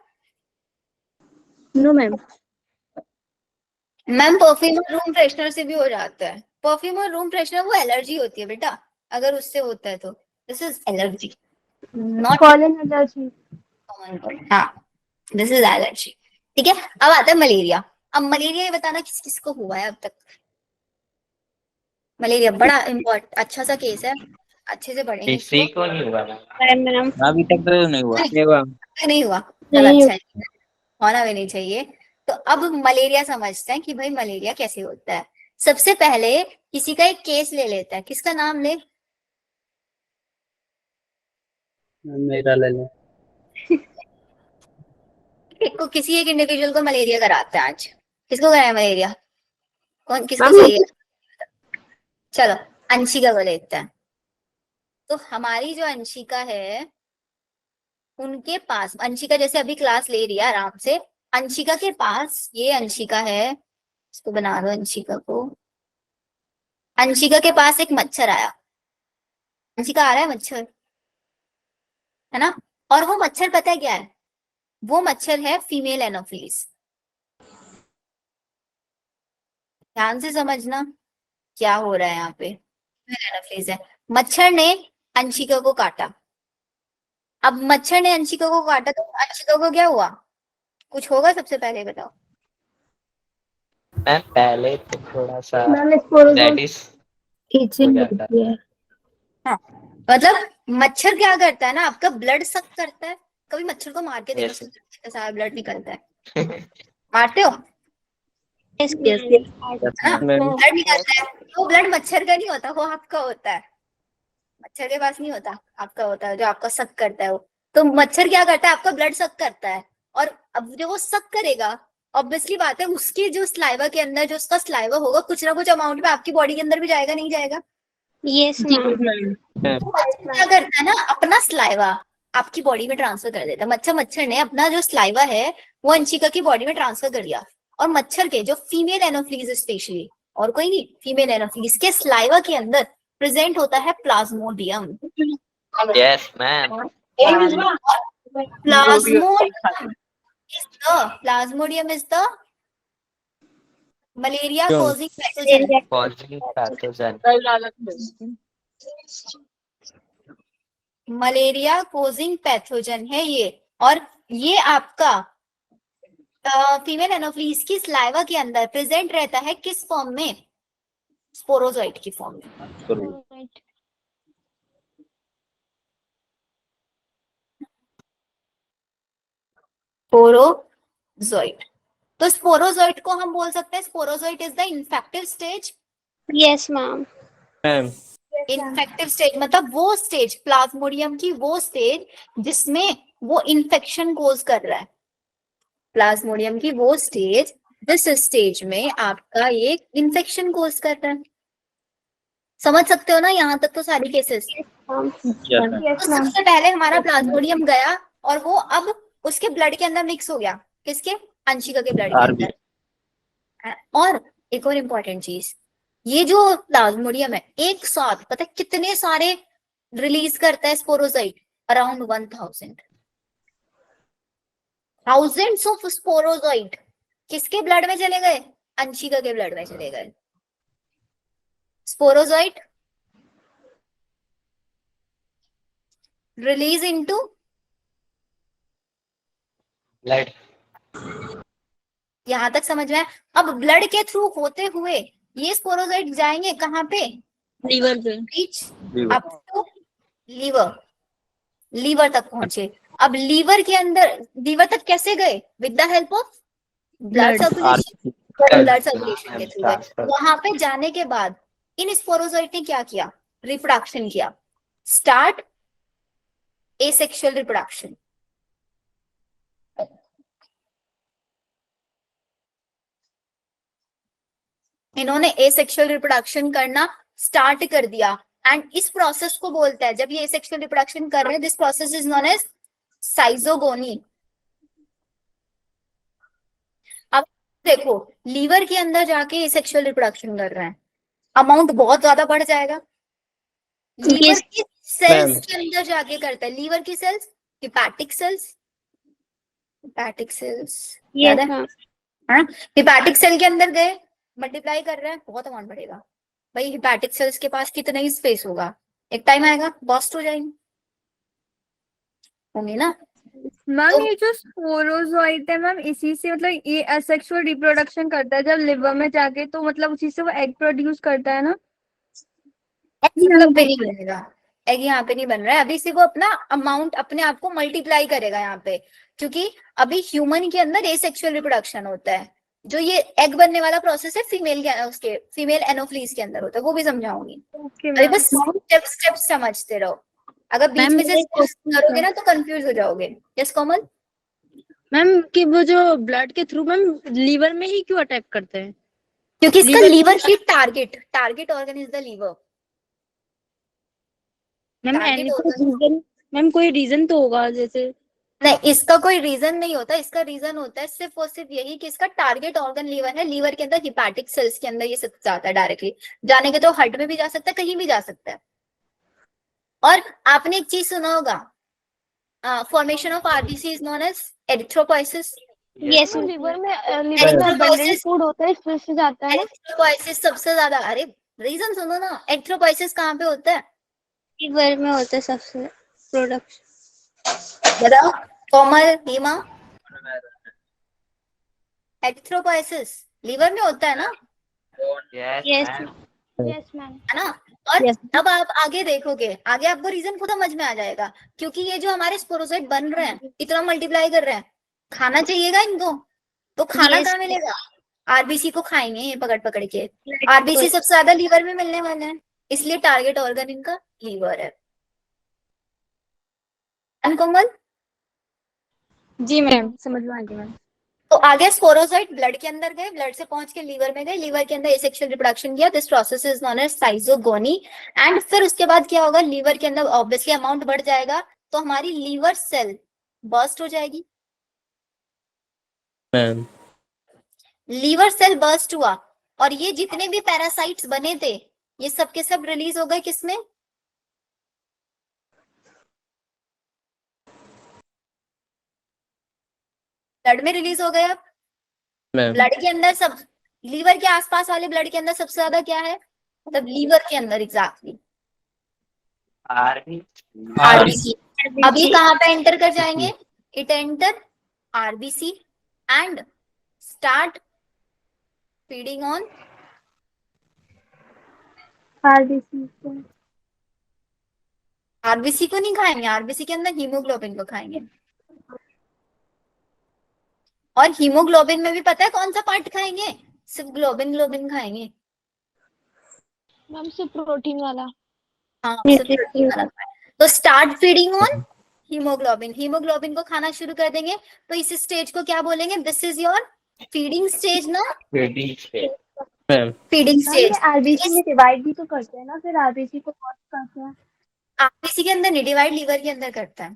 No ma'am. मैम परफ्यूम और रूम फ्रेशनर से भी हो जाता है। परफ्यूम और रूम फ्रेशनर वो एलर्जी होती है बेटा, अगर उससे होता है तो this is allergy, not pollen allergy. Common cold. हाँ दिस इज एलर्जी, ठीक है। अब आता है मलेरिया। अब मलेरिया ये बताना किस किस को हुआ है अब तक। मलेरिया बड़ा इम्पोर्टेंट अच्छा सा केस है, अच्छे से पढ़ेंगे इसको। किसी को नहीं हुआ ना, मैम अभी तक तो नहीं हुआ। नहीं हुआ, चल अच्छा है, होना भी नहीं चाहिए। तो अब मलेरिया समझते हैं कि भाई मलेरिया कैसे होता है। सबसे पहले किसी का एक केस ले लेता है, किसका नाम ले, मेरा ले लो। किसी एक इंडिविजुअल को मलेरिया कराता है आज। किसको कराया मलेरिया, कौन किसको सही है? चलो अंशिका को लेते हैं। तो हमारी जो अंशिका है, उनके पास, अंशिका जैसे अभी क्लास ले रही है आराम से, अंशिका के पास, ये अंशिका है, इसको बना दो अंशिका को। अंशिका के पास एक मच्छर आया, अंशिका आ रहा है मच्छर, है ना, और वो मच्छर पता है क्या है, वो मच्छर है फीमेल एनोफिलीज। ध्यान से समझना क्या हो रहा है यहाँ पे, फीमेल एनोफिलीज है। मच्छर ने अंशिका को काटा, अब मच्छर ने अंशिका को काटा तो अंशिका को क्या हुआ? कुछ होगा? सबसे पहले बताओ। मैम पहले तो थोड़ा सा मैम स्पोरोजोइट रेडिश हो जाता है। हाँ, मतलब मच्छर क्या करता है ना, आपका ब्लड सक करता है। कभी मच्छर को मार के देखो, Yes. इतना सारा ब्लड निकलता है। मारते हो? Yes Yes, ma'am. है ना? मैम ब्लड निकलता है, वो ब्लड मच्छर का नहीं होता, वो आपका होता है। मच्छर के पास नहीं होता, आपका होता है, जो आपका सक करता है वो। तो मच्छर क्या करता है? आपका ब्लड सक करता है, और अब जो वो सक करेगा, ऑब्वियसली बात है, उसकी जो स्लाइवा के अंदर जो उसका स्लाइवा होगा, कुछ ना कुछ अमाउंट में आपकी बॉडी के अंदर भी जाएगा, नहीं जाएगा? Yes ma'am. तो मच्छर क्या करता है ना, अपना स्लाइवा आपकी बॉडी में ट्रांसफर कर देता है। मच्छर ने अपना जो स्लाइवा है वो अंशिका की बॉडी में ट्रांसफर कर दिया। और मच्छर के जो फीमेल एनोफ्लीज स्पेशली, और कोई नहीं, फीमेल एनोफ्लीज के स्लाइवा के अंदर प्रेजेंट होता है Plasmodium. Yes, ma'am. Plasmodium is the malaria क्यों? causing pathogen. Causing pathogen. Malaria causing pathogen है ये। और ये आपका फीमेल एनोफ्लीज की स्लाइवा के अंदर प्रेजेंट रहता है किस फॉर्म में? स्पोरोजोइट की फॉर्म में। स्पोरोजोइट। तो स्पोरोजोइट को हम बोल सकते हैं sporozoite is the infective stage. Yes ma'am. Ma'am infective stage मतलब वो स्टेज, प्लाज्मोडियम की वो स्टेज जिसमें वो इन्फेक्शन कोज कर रहा है। प्लाज्मोडियम की वो स्टेज जिस स्टेज में आपका ये इन्फेक्शन कोज कर रहा है। समझ सकते हो ना यहाँ तक? तो सारी केसेस। तो सबसे पहले हमारा प्लाज्मोडियम गया और वो अब उसके ब्लड के अंदर मिक्स हो गया। किसके? अंशिका के ब्लड के अंदर। और एक और इम्पोर्टेंट चीज, ये जो प्लाज्मोडियम है एक साथ पता है कितने सारे रिलीज करता है sporozoite? Around 1000 thousands of sporozoite किसके ब्लड में चले गए? अंशिका के ब्लड में चले गए। Sporozoite release into Blood. यहां तक समझ में आया? अब ब्लड के थ्रू होते हुए ये स्पोरोजोइट जाएंगे कहाँ पे? लीवर पे। Reach up to liver. Liver तक पहुंचे। अब लीवर के अंदर, लीवर तक कैसे गए? With the help of blood circulation. Blood circulation के थ्रू गए। वहां पे जाने के बाद इन स्पोरोजोइट ने क्या किया? रिप्रोडक्शन किया। Start asexual reproduction. इन्होंने एसेक्सुअल रिप्रोडक्शन करना स्टार्ट कर दिया। एंड इस प्रोसेस को बोलते हैं, जब ये एसेक्सुअल रिप्रोडक्शन कर रहे हैं, this process is known as schizogony. अब देखो लीवर के अंदर जाके एसेक्सुअल रिप्रोडक्शन कर रहे हैं, अमाउंट बहुत ज्यादा बढ़ जाएगा। लीवर की सेल्स के अंदर जाके करता है। लीवर की cells, hepatic cells. Hepatic cells याद है? हिपैटिक सेल के अंदर गए, मल्टीप्लाई कर रहे हैं, बहुत अमाउंट बढ़ेगा। भाई हिपैटिक सेल्स के पास कितना ही स्पेस होगा, एक टाइम आएगा बस्ट हो जाएंगे, होंगे ना? मैम ये जो स्पोरोजोइट है मैम, इसी से मतलब ये असेक्सुअल रिप्रोडक्शन करता है जब लिवर में जाके, तो मतलब उसी से वो एग प्रोड्यूस करता है ना? एग यहाँ पे नहीं बनेगा, एग यहाँ पे नहीं बन रहा है अभी। से वो अपना अमाउंट अपने आप को मल्टीप्लाई करेगा यहाँ पे, क्योंकि अभी ह्यूमन के अंदर एसेक्सुअल रिप्रोडक्शन होता है। जो ये एग बनने वाला प्रोसेस है फीमेल के, उसके फीमेल एनोफ्लीज के अंदर होता है, वो भी समझाऊंगी। अभी बस स्टेप स्टेप समझते रहो, अगर बीच में से करोगे ना तो कंफ्यूज हो जाओगे। यस कोमल? मैम कि वो जो ब्लड के थ्रू मैम लीवर में ही क्यों अटैक करते हैं? क्योंकि इसका लीवर की target organ is the liver. Ma'am Target कोई organ। रीजन, मैम कोई रीजन तो होगा जैसे? नहीं, इसका कोई रीजन नहीं होता। इसका रीजन होता है सिर्फ और सिर्फ यही कि इसका टारगेट ऑर्गन लीवर है। लीवर के अंदर हिपैटिक सेल्स के अंदर ये सब जाता है डायरेक्टली। जाने के तो हार्ट में भी जा सकता है, कहीं भी जा सकता है। और आपने एक चीज सुना होगा, formation of RBC is known as erythropoiesis. Yes liver में abundant फूड होता है, इस वजह से जाता है ना? एरिथ्रोपोइसिस सबसे ज्यादा, अरे रीजन सुनो ना, एरिथ्रोपोइसिस कहाँ पे होता है? लीवर में होता है सबसे प्रोडक्शन। बताओ कोमल, हीमा। एरिथ्रोपोएसिस लीवर में होता है ना, Yes, yes ma'am. Yes ma'am. है ना। और Yes. अब आप आगे देखोगे, आगे आपको रीजन खुद समझ में आ जाएगा, क्योंकि ये जो हमारे स्पोरोसाइट बन रहे हैं, इतना मल्टीप्लाई कर रहे हैं, खाना चाहिएगा इनको, तो खाना Yes. कहाँ मिलेगा? आरबीसी को खाएंगे ये पकड़ पकड़ के। आरबीसी सबसे ज्यादा लीवर में मिलने वाले हैं, इसलिए टारगेट ऑर्गन इनका लीवर है। कोमल, जी मैम, समझ में आ गया मैम। तो आगे स्पोरोसाइट ब्लड के अंदर गए, ब्लड से पहुंच के लीवर में गए, लीवर के अंदर एसेक्सुअल रिप्रोडक्शन किया, this process is known as schizogony. And फिर उसके बाद क्या होगा, लीवर के अंदर ऑब्वियसली अमाउंट बढ़ जाएगा, तो हमारी लीवर सेल बर्स्ट हो जाएगी। मैम लीवर सेल बर्स्ट हुआ, और ये जितने भी पैरासाइट्स बने थे, ये सब के सब रिलीज हो गए किसमें? ब्लड में रिलीज हो गए। अब मैम ब्लड के अंदर सब, लीवर के आसपास वाले ब्लड के अंदर सबसे ज्यादा क्या है, मतलब लीवर के अंदर एग्जैक्टली RB. आरबीसी। अब ये कहाँ पे एंटर कर जाएंगे? It enter RBC and start feeding on RBC को नहीं खाएंगे, आरबीसी के अंदर हीमोग्लोबिन को खाएंगे। और हीमोग्लोबिन में भी पता है कौन सा पार्ट खाएंगे? सिर्फ ग्लोबिन ग्लोबिन खाएंगे। मैम सिर्फ प्रोटीन वाला। हाँ, सिर्फ प्रोटीन वाला खाएं। तो start feeding on haemoglobin, haemoglobin को खाना शुरू कर देंगे। तो इस स्टेज को क्या बोलेंगे? This is your feeding stage ना, Feeding stage. Ma'am feeding stage. RBC में डिवाइड भी तो करते हैं ना, फिर आरबीसी को कौन करते हैं? आरबीसी के अंदर नहीं, डिवाइड लीवर के अंदर करता है।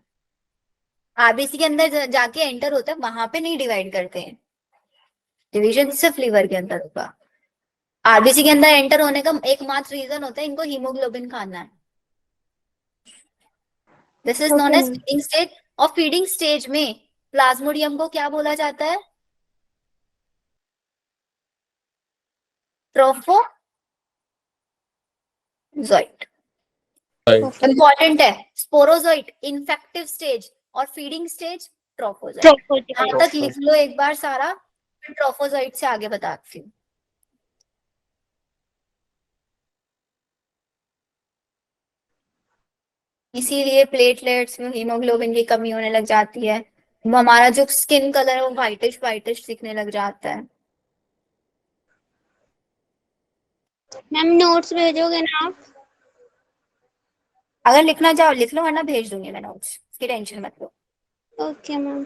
आरबीसी के अंदर जाके एंटर होता है, वहां पे नहीं डिवाइड करते हैं, डिवीजन सिर्फ लीवर के अंदर होगा। आरबीसी के अंदर एंटर होने का एकमात्र रीजन होता है इनको हीमोग्लोबिन खाना है। This is known as feeding stage. और फीडिंग स्टेज में प्लाज्मोडियम को क्या बोला जाता है? ट्रोफोजोइट। इंपॉर्टेंट है, स्पोरोजोइट इन्फेक्टिव स्टेज और फीडिंग स्टेज ट्रोफोजोइट। यहाँ तक लिख लो एक बार सारा, फिर ट्रोफोजोइट से आगे बताती हूँ। इसीलिए प्लेटलेट्स में हीमोग्लोबिन की कमी होने लग जाती है, हमारा जो स्किन कलर है वो व्हाइटिश व्हाइटिश दिखने लग जाता है। मैम नोट्स भेजोगे ना आप? अगर लिखना चाहो लिख लो, वरना भेज दूंगी मैं नोट्स, इसकी टेंशन मत लो। Okay ma'am.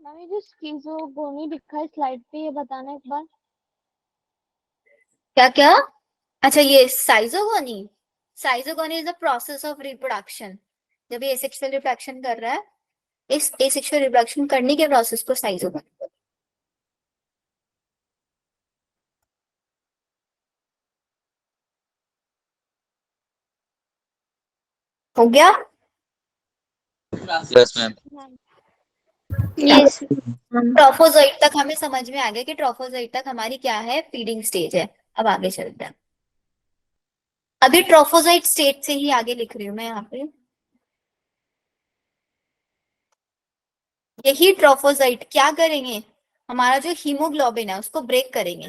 मैम ये जो स्किज़ोफ्रेनिया लिखा है स्लाइड पे, ये बताना एक बार। क्या क्या? अच्छा, ये साइजोगोनी। साइजोगोनी is the process of reproduction. जब ये एसेक्सुअल रिप्रोडक्शन कर रहा है, इस एसेक्सुअल रिप्रोडक्शन करने के प्रोसेस को साइजोगोनी। हो गया? Yes, ma'am. यस ट्रोफोजोइट तक हमें समझ में आ गया कि ट्रोफोजोइट तक हमारी क्या है, फीडिंग स्टेज है। अब आगे चलते हैं। अभी ट्रोफोजोइट स्टेज से ही आगे लिख रही हूँ मैं यहाँ पे। यही ट्रोफोजोइट क्या करेंगे, हमारा जो हीमोग्लोबिन है उसको ब्रेक करेंगे।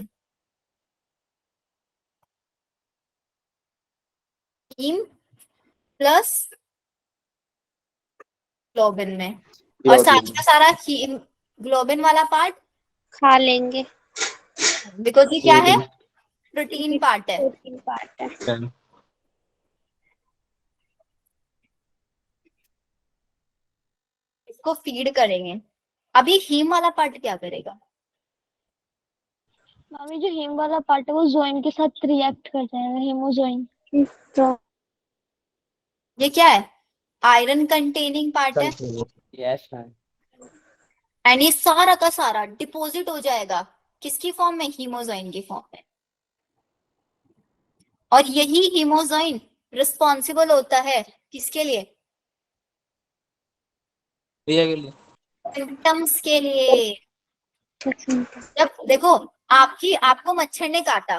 हीम प्लस ग्लोबिन में, और साथ का सारा ग्लोबिन वाला पार्ट, खा लेंगे। बिकॉज ये क्या है, प्रोटीन पार्ट है। प्रोटीन पार्ट है। इसको फीड करेंगे। अभी हीम वाला पार्ट क्या करेगा? मैम ये जो हीम वाला पार्ट है वो जोइन के साथ रिएक्ट कर जाएगा, हीमोजोइन। ये क्या है? आयरन कंटेनिंग पार्ट है। Yes, ma'am. एंड ये सारा का सारा डिपॉजिट हो जाएगा किसकी फॉर्म में? हीमोजोइन की फॉर्म में। और यही हीमोजोइन रिस्पॉन्सिबल होता है किसके लिए? सिम्टम्स के लिए। जब देखो आपको मच्छर ने काटा,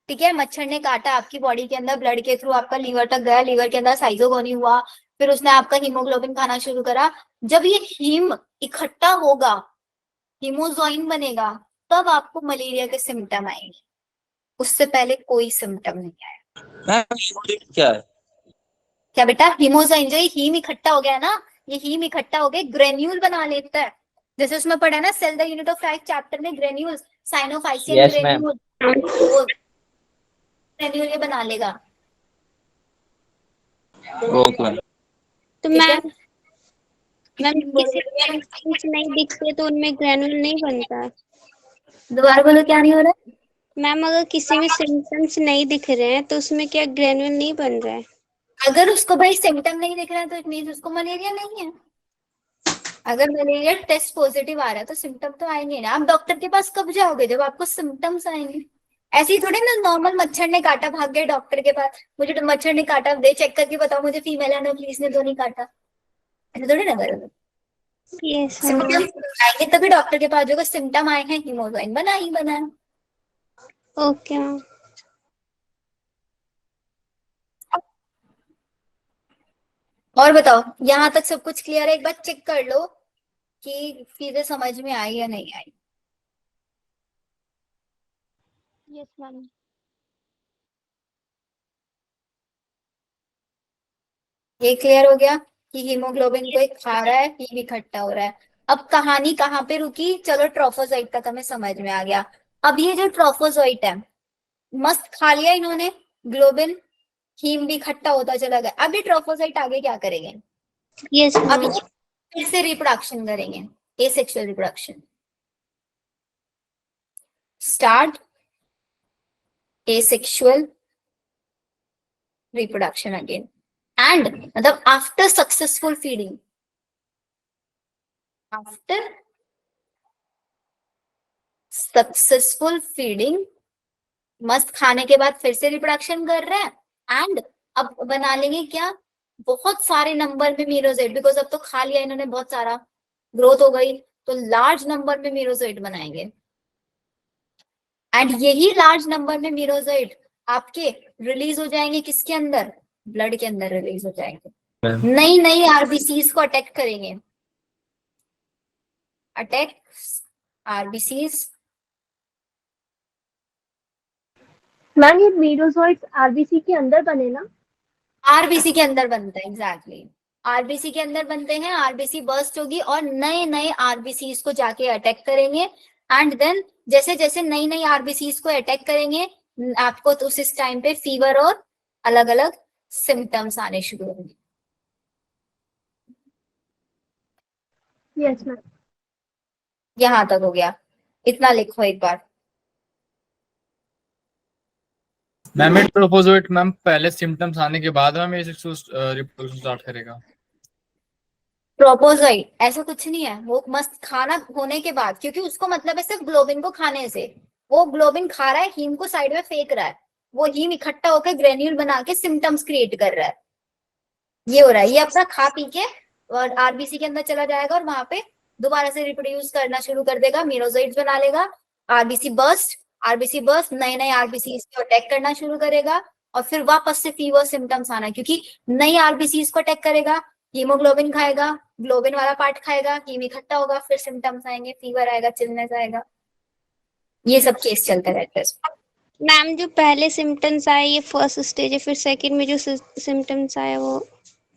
ठीक है, मच्छर ने काटा आपकी बॉडी के अंदर, ब्लड के थ्रू आपका लीवर तक गया, लीवर के अंदर साइटोगोनी हुआ, फिर उसने आपका हीमोग्लोबिन खाना शुरू करा। जब ये हीम इकट्ठा होगा, हीमोजॉइन बनेगा, तब आपको मलेरिया के सिम्टम आएंगे, उससे पहले कोई सिम्टम नहीं आएगा। मैम हीमोडेट क्या है? क्या बेटा? हीमोजॉइन, जो ये हीम इकट्ठा हो गया है ना, ये हीम इकट्ठा हो गया ग्रेन्यूल बना लेता है। जैसे उसमें पढ़ा है ना cell the unit of life chapter में, granules, cyanophycean Yes, ma'am. Granule, वो ग्रेन्यूल ये बना लेगा। Okay ma'am. तो ठीक है? मैम किसी सिम्टम्स नहीं दिखते तो उनमें ग्रैनुल नहीं बनता। दोबारा बोलो, क्या नहीं हो रहा है? मैम अगर किसी में सिम्टम्स नहीं दिख रहे हैं तो उसमें क्या ग्रैनुल नहीं बन रहा है? अगर उसको भाई सिम्टम नहीं दिख रहा है तो इट मीन्स उसको मलेरिया नहीं है। अगर मलेरिया टेस्ट पॉजिटिव आ रहा है तो सिम्टम तो आएंगे ना। आप डॉक्टर के पास कब जाओगे? जब आपको सिम्टम्स आएंगे। ऐसे ही थोड़ी ना नॉर्मल मच्छर ने काटा भाग गए डॉक्टर के पास, मुझे तो मच्छर ने काटा, दे चेक करके बताओ मुझे फीमेल एनोफ्लीस ने तो नहीं काटा, ऐसे थोड़ी ना करोगे। Yes ma'am. सिम्टम्स आएंगे तभी डॉक्टर के पास जाओगे। सिम्टम आए हैं, हीमोग्लोबिन बना ही बना है। Okay ma'am. और बताओ, यहाँ तक सब कुछ क्लियर है? एक बार चेक कर लो कि चीजें समझ में आई या नहीं आई। Yes ma'am. ये क्लियर हो गया कि हीमोग्लोबिन को एक खा रहा है, हीम इकट्ठा हो रहा है। अब कहानी कहाँ पे रुकी? चलो ट्रोफोजाइट तक हमें समझ में आ गया। अब ये जो ट्रोफोजाइट है, मस्त खा लिया इन्होंने ग्लोबिन, हीम भी इकट्ठा होता चला गया। अब ये ट्रोफोजाइट आगे क्या करेंगे? यस अब मैम। ये फिर से रिप्रोडक्शन करेंगे, asexual reproduction. Start asexual reproduction again, and मतलब after successful feeding, after successful feeding, मस्त खाने के बाद फिर से रिप्रोडक्शन कर रहे हैं। एंड अब बना लेंगे क्या? बहुत सारे नंबर में मीरोजोइट, बिकॉज अब तो खा लिया इन्होंने, बहुत सारा ग्रोथ हो गई, तो लार्ज नंबर में मीरोजोइट बनाएंगे। एंड यही लार्ज नंबर में मीरोजोइट आपके रिलीज हो जाएंगे किसके अंदर? ब्लड के अंदर रिलीज हो जाएंगे, नई नई आरबीसीज को अटैक करेंगे। Attack RBCs. मैम ये मीरोजोइट्स आरबीसी के अंदर बने ना? आरबीसी के अंदर बनता है, एग्जैक्टली आरबीसी के अंदर बनते हैं। आरबीसी बर्स्ट होगी और नए नए आरबीसीज को जाके अटैक करेंगे। एंड देन जैसे जैसे नई नई आरबीसीज को अटैक करेंगे, आपको तो उस टाइम पे फीवर और अलग अलग सिम्टम्स आने शुरू होंगे। Yes ma'am. यहां तक हो गया, इतना लिखो एक बार। मैम ये ट्रोफोजोइट मैम पहले सिम्टम्स आने के बाद मैम ये रिप्रोडक्शन स्टार्ट करेगा। प्रोपोजाइट ऐसा कुछ नहीं है, वो मस्त खाना होने के बाद, क्योंकि उसको मतलब है सिर्फ ग्लोबिन को खाने से। वो ग्लोबिन खा रहा है, हीम को साइड में फेंक रहा है, वो हीम इकट्ठा होकर ग्रेन्यूल बना के सिम्टम्स क्रिएट कर रहा है। ये हो रहा है, ये अपना खा पी के और आरबीसी के अंदर चला जाएगा और वहां पे दोबारा से रिप्रोड्यूस करना शुरू कर देगा, मीरोजोइट्स बना लेगा। आरबीसी बर्स्ट नए नए आरबीसी को अटैक करना शुरू करेगा और फिर वापस से फीवर सिम्टम्स आना, क्योंकि नई आरबीसी को अटैक करेगा, हीमोग्लोबिन खाएगा, ग्लोबिन वाला पार्ट खाएगा, हीम इकट्ठा होगा, फिर सिम्टम्स आएंगे, फीवर आएगा, चिलनेस आएगा। ये सब केस चलता रहता है। मैम जो पहले सिम्टम्स आए ये फर्स्ट स्टेज है, फिर सेकंड में जो सिम्टम्स आए वो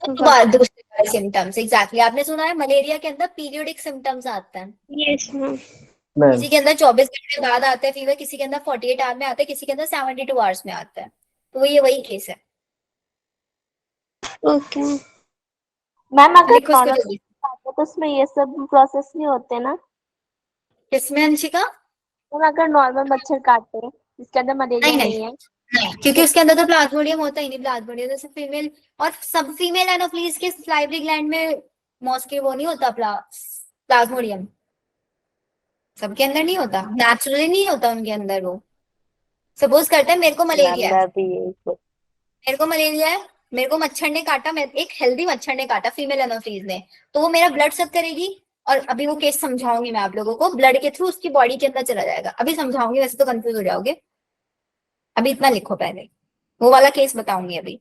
दूसरे सिम्टम्स, एग्जैक्टली आपने सुना है मलेरिया के अंदर पीरियोडिक सिम्टम्स आते हैं। Yes ma'am. किसी के अंदर 24 घंटे बाद आता है फीवर, किसी के अंदर 48 आवर में आता है, किसी के अंदर 72 आवर्स में आता है। तो ये वही केस है। ओके मैम अगर लिखो इसको नॉर्मल जल्दी। तो उसमें ये सब प्रोसेस नहीं होते ना? किसमें अंशिका? मैम अगर नॉर्मल मच्छर काटते हैं जिसके अंदर मलेरिया नहीं, नहीं है? नहीं, क्योंकि उसके अंदर तो प्लाज्मोडियम होता ही नहीं। प्लाज्मोडियम जैसे फीमेल और सब फीमेल एनोफ्लीज के सलाइवरी ग्लैंड में मॉस्के वो नहीं होता प्लाज्मोडियम, सबके अंदर नहीं होता, नेचुरली नहीं होता उनके अंदर। वो सपोज करते हैं मेरे को मलेरिया है, मेरे को मच्छर ने काटा, मैं एक हेल्दी मच्छर ने काटा फीमेल एनोफ्लीज ने, तो वो मेरा ब्लड सक करेगी? और अभी वो केस समझाऊंगी मैं आप लोगों को, ब्लड के थ्रू उसकी बॉडी के अंदर चला जाएगा, अभी समझाऊंगी, वैसे तो कंफ्यूज हो जाओगे, अभी इतना लिखो पहले, वो वाला केस बताऊंगी अभी।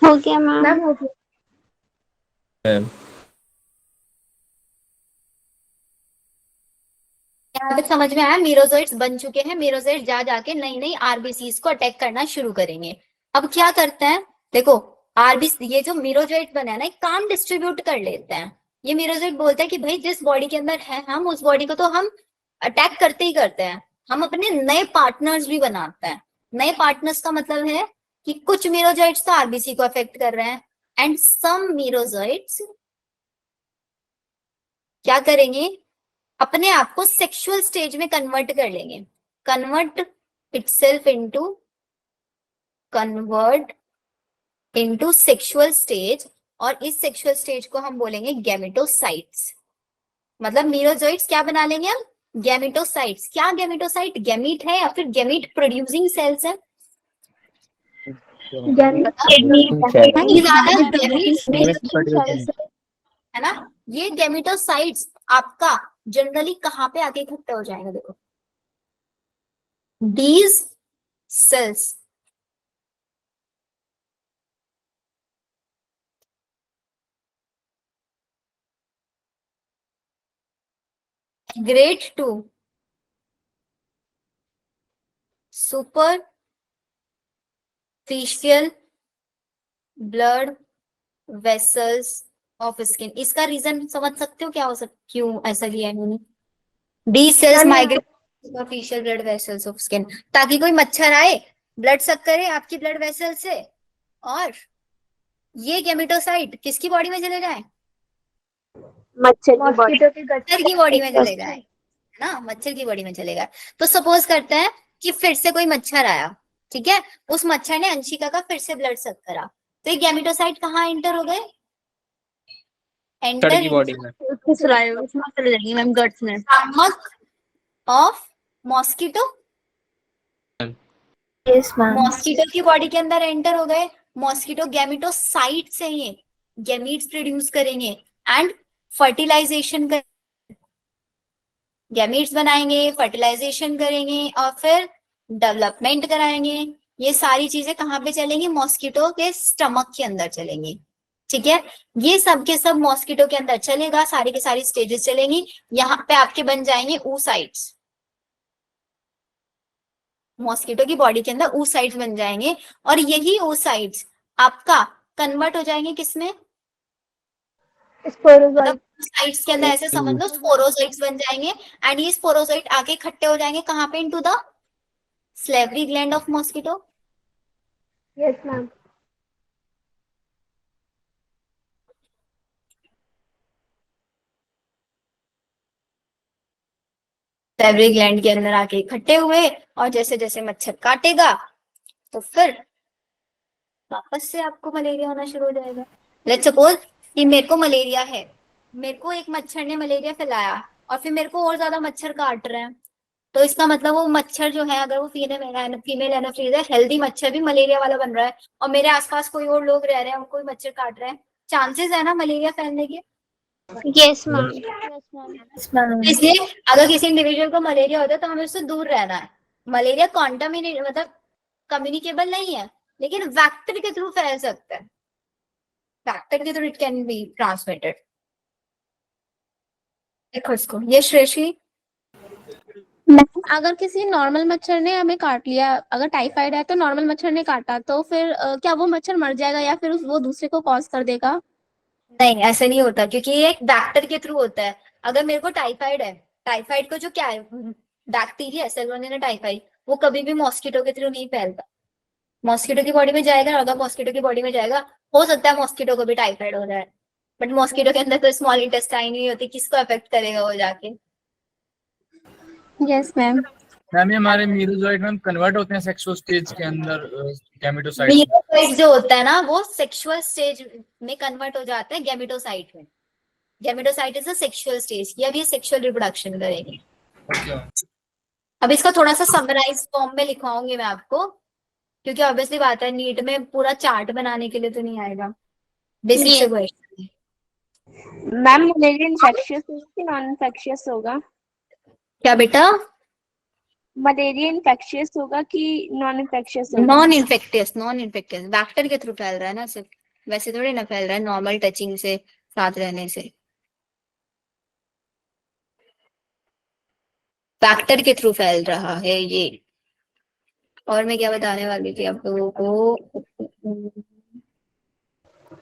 हो गया मैम। मैम हो गया। यहाँ तक समझ में आया? मीरोजोइट्स बन चुके हैं, मीरोजोइट्स जा जाके नई नई आरबीसीज को अटैक करना शुरू करेंगे। अब क्या करते हैं, देखो आरबीसी, ये जो मीरोजोइट बना है ना, एक काम डिस्ट्रीब्यूट कर लेते हैं। ये मीरोजोइट बोलते हैं कि भाई जिस बॉडी के अंदर है हम, उस बॉडी को तो हम अटैक करते ही करते हैं, हम अपने नए पार्टनर्स भी बनाते हैं। नए पार्टनर्स का मतलब है कि कुछ मीरोजोइट्स तो आरबीसी को अफेक्ट कर रहे हैं, एंड सम मीरोजोइट्स क्या करेंगे, अपने आप को सेक्सुअल स्टेज में कन्वर्ट कर लेंगे, कन्वर्ट इनटू सेक्सुअल स्टेज, और इस सेक्सुअल स्टेज को हम बोलेंगे गैमेटोसाइट्स। मतलब मीरोजोइट्स क्या बना लेंगे हम, गैमेटोसाइट्स। क्या गैमेटोसाइट, गैमीट है या फिर गैमीट प्रोड्यूसिंग सेल्स है? है ना, ये गैमेटोसाइट्स आपका जनरली कहाँ पे आके इकट्ठा हो जाएगा, देखो these cells grade 2 superficial blood vessels of skin। इसका रीजन समझ सकते हो क्या हो सकता, क्यों ऐसा लिया है इन्होंने, the cells migrate superficial blood vessels of skin, ताकि कोई मच्छर आए, ब्लड सक करे आपकी ब्लड वेसल से, और ये गैमेटोसाइट किसकी बॉडी में चले जाए, मच्छर मच्छर की बॉडी में चले जाए, है ना, मच्छर की बॉडी में चले गए। तो सपोज करते हैं कि फिर से कोई मच्छर आया, ठीक है, उस मच्छर ने अंशिका का फिर से ब्लड सक करा, तो ये गैमेटोसाइट कहाँ एंटर हो गए, एंटर की बॉडी में उसमें चले जाएंगी मैम गट्स में। स्टमक ऑफ मॉस्किटो, मॉस्किटो की बॉडी के अंदर एंटर हो गए। मॉस्किटो गैमेटोसाइट से ही गैमीट्स प्रोड्यूस करेंगे एंड फर्टिलाइजेशन कर, गैमीट्स बनाएंगे, फर्टिलाइजेशन करेंगे और फिर डेवलपमेंट कराएंगे। ये सारी चीजें कहाँ पे चलेंगी, मॉस्किटो के स्टमक के अंदर चलेंगी, ठीक है। ये सब के सब मॉस्किटो के अंदर चलेगा, सारी के सारी स्टेजेस चलेंगी। यहाँ पे आपके बन जाएंगे oocytes, मॉस्किटो की बॉडी के अंदर oocytes बन जाएंगे, और यही oocytes आपका कन्वर्ट हो जाएंगे किसमें, मतलब oocytes के अंदर ऐसे समझ लो स्पोरोसाइट्स बन जाएंगे, एंड ये स्पोरोसाइट आके इकट्ठे हो जाएंगे कहाँ पे, into the salivary gland of mosquito. Yes ma'am. Salivary gland के अंदर आके इकट्ठे हुए, और जैसे जैसे मच्छर काटेगा तो फिर वापस से आपको मलेरिया होना शुरू हो जाएगा। लेट्स सपोज कि मेरे को मलेरिया है, मेरे को एक मच्छर ने मलेरिया फैलाया, और फिर मेरे को और ज्यादा मच्छर काट रहे हैं, तो इसका मतलब वो मच्छर जो है, अगर वो फीमेल एनोफिलीज है, हेल्दी मच्छर भी मलेरिया वाला बन रहा है, और मेरे आसपास कोई और लोग रह रहे हैं, उनको भी मच्छर काट रहे हैं, चांसेस है ना मलेरिया फैलने के। Yes ma'am. इसलिए अगर किसी इंडिविजुअल को मलेरिया होता है तो हमें उससे दूर रहना है। मलेरिया कॉन्टामिनेट मतलब कम्युनिकेबल नहीं है, लेकिन वेक्टर के थ्रू फैल सकता है, वेक्टर के through it can be transmitted. देखो इसको, ये श्रेष्ठी, अगर किसी नॉर्मल मच्छर ने हमें काट लिया, अगर टाइफाइड है तो नॉर्मल मच्छर ने काटा, तो फिर क्या वो मच्छर मर जाएगा या फिर वो दूसरे को कॉज कर देगा? नहीं ऐसा नहीं होता, क्योंकि ये एक बैक्टर के थ्रू होता है। अगर मेरे को टाइफाइड है, टाइफाइड को जो क्या है, बैक्टीरिया सैल्मोनेला टाइफाइड, वो कभी भी मॉस्किटो के थ्रू नहीं फैलता। मॉस्किटो की बॉडी में जाएगा, अगर मॉस्किटो की बॉडी में जाएगा, हो सकता है मॉस्किटो को भी टाइफाइड हो जाए, बट मॉस्किटो के अंदर तो स्मॉल इंटेस्टाइन नहीं होती, किसको अफेक्ट करेगा वो जाके। Yes ma'am. मैम ये हमारे मीरोजोइट में कन्वर्ट होते हैं सेक्सुअल स्टेज के अंदर गैमेटोसाइट। मीरोजोइट जो होता है ना, वो सेक्सुअल स्टेज में कन्वर्ट हो जाता है गैमेटोसाइट में। Gametocyte is a sexual stage, ये अभी सेक्सुअल रिप्रोडक्शन करेंगे। अब इसका थोड़ा सा समराइज फॉर्म में लिखवाऊंगी मैं आपको, क्योंकि ऑब्वियसली बात है नीट में पूरा चार्ट बनाने के लिए तो नहीं आएगा, बेसिक से क्वेश्चन। मैम मलेरिया इन्फेक्शियस होगा कि नॉन इन्फेक्शियस होगा? क्या बेटा? मलेरिया इन्फेक्शियस होगा कि नॉन इन्फेक्शियस होगा? Non infectious, non infectious, bacteria के थ्रू फैल रहा है ना सिर्फ, वैसे थोड़ी ना फैल रहा है नॉर्मल टचिंग से, साथ रहने से। बैक्टीरिया के थ्रू फैल रहा है ये। और मैं क्या बताने वाली थी आप लोगों को?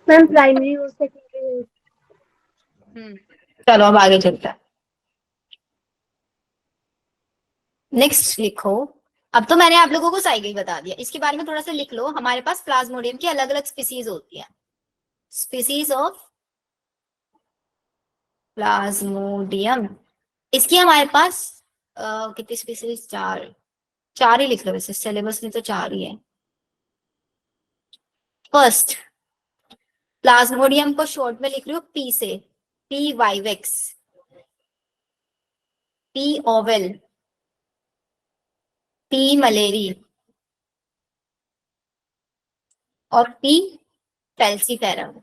मैम प्राइमरी हो सेकेंडरी हो? चलो अब आगे चलता है। नेक्स्ट लिखो। अब तो मैंने आप लोगों को साइकिल बता दिया, इसके बारे में थोड़ा सा लिख लो। हमारे पास प्लाज्मोडियम की अलग अलग स्पीसीज होती है। स्पीसीज ऑफ प्लाज्मोडियम, इसकी हमारे पास कितनी स्पीसीज? चार ही लिख लो, वैसे सिलेबस में तो चार ही है। फर्स्ट, प्लाज्मोडियम को शॉर्ट में लिख रही हूँ पी से, P vivax, P Oval, P malariae और पी फेल्सीफेरम।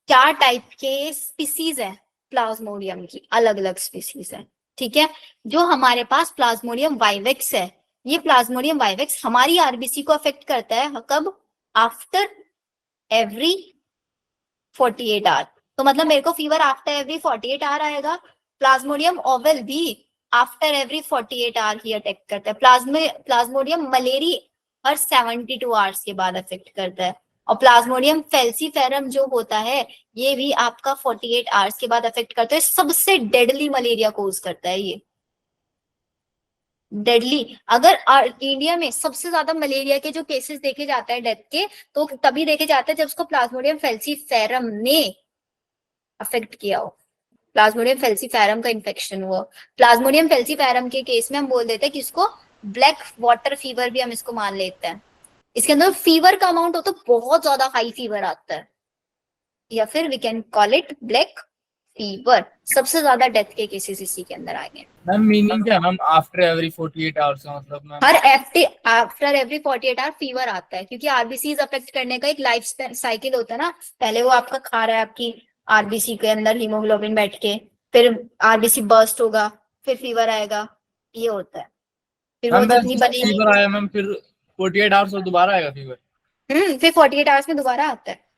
चार टाइप के स्पीसीज है प्लाज्मोडियम की, अलग अलग स्पीसीज है। ठीक है, जो हमारे पास प्लाज्मोडियम वाइवेक्स है, ये प्लाज्मोडियम वाइवेक्स हमारी आरबीसी को अफेक्ट करता है कब? After every 48 hour. तो मतलब मेरे को फीवर आफ्टर एवरी 48 आवर आएगा। प्लाज्मोडियम ओवल भी आफ्टर एवरी 48 आवर ही अटैक करता है। प्लाज्मोडियम मलेरी हर 72 आवर्स के बाद अफेक्ट करता है। और प्लाज्मोडियम फेल्सीफेरम जो होता है, ये भी आपका 48 आवर्स के बाद अफेक्ट करता है। सबसे डेडली मलेरिया कोज करता है ये, डेडली। अगर इंडिया में सबसे ज्यादा मलेरिया के जो केसेस देखे जाते हैं डेथ के, तो तभी देखे जाते हैं जब उसको प्लाज्मोडियम फेल्सीफेरम ने अफेक्ट किया हो, प्लाज्मोडियम फेल्सीफेरम का इन्फेक्शन हुआ। प्लाज्मोडियम फेल्सीफेरम के केस में हम बोल देते हैं कि इसको ब्लैक वाटर फीवर भी हम इसको मान लेते हैं। इसके अंदर फीवर का अमाउंट हो तो बहुत ज्यादा हाई फीवर आता है, या फिर we can call it black fever. सबसे ज्यादा डेथ के केसेस इसी के अंदर आए हैं। मैम मीनिंग क्या है मैम आफ्टर एवरी 48 आवर्स का मतलब मैम? हर आफ्टर एवरी 48 आवर फीवर आता है, क्योंकि आरबीसी अफेक्ट करने का एक लाइफ साइकिल होता है ना। पहले वो आपका खा रहा है आपकी आरबीसी के अंदर हीमोग्लोबिन बैठ के, फिर आरबीसी बर्स्ट होगा, फिर फीवर आएगा, ये होता है। फिर वो मैम जितनी बनेगी, फीवर आया मैम, फिर 48 आवर्स और दोबारा आएगा फीवर? फिर 48 आवर्स में दोबारा आता है।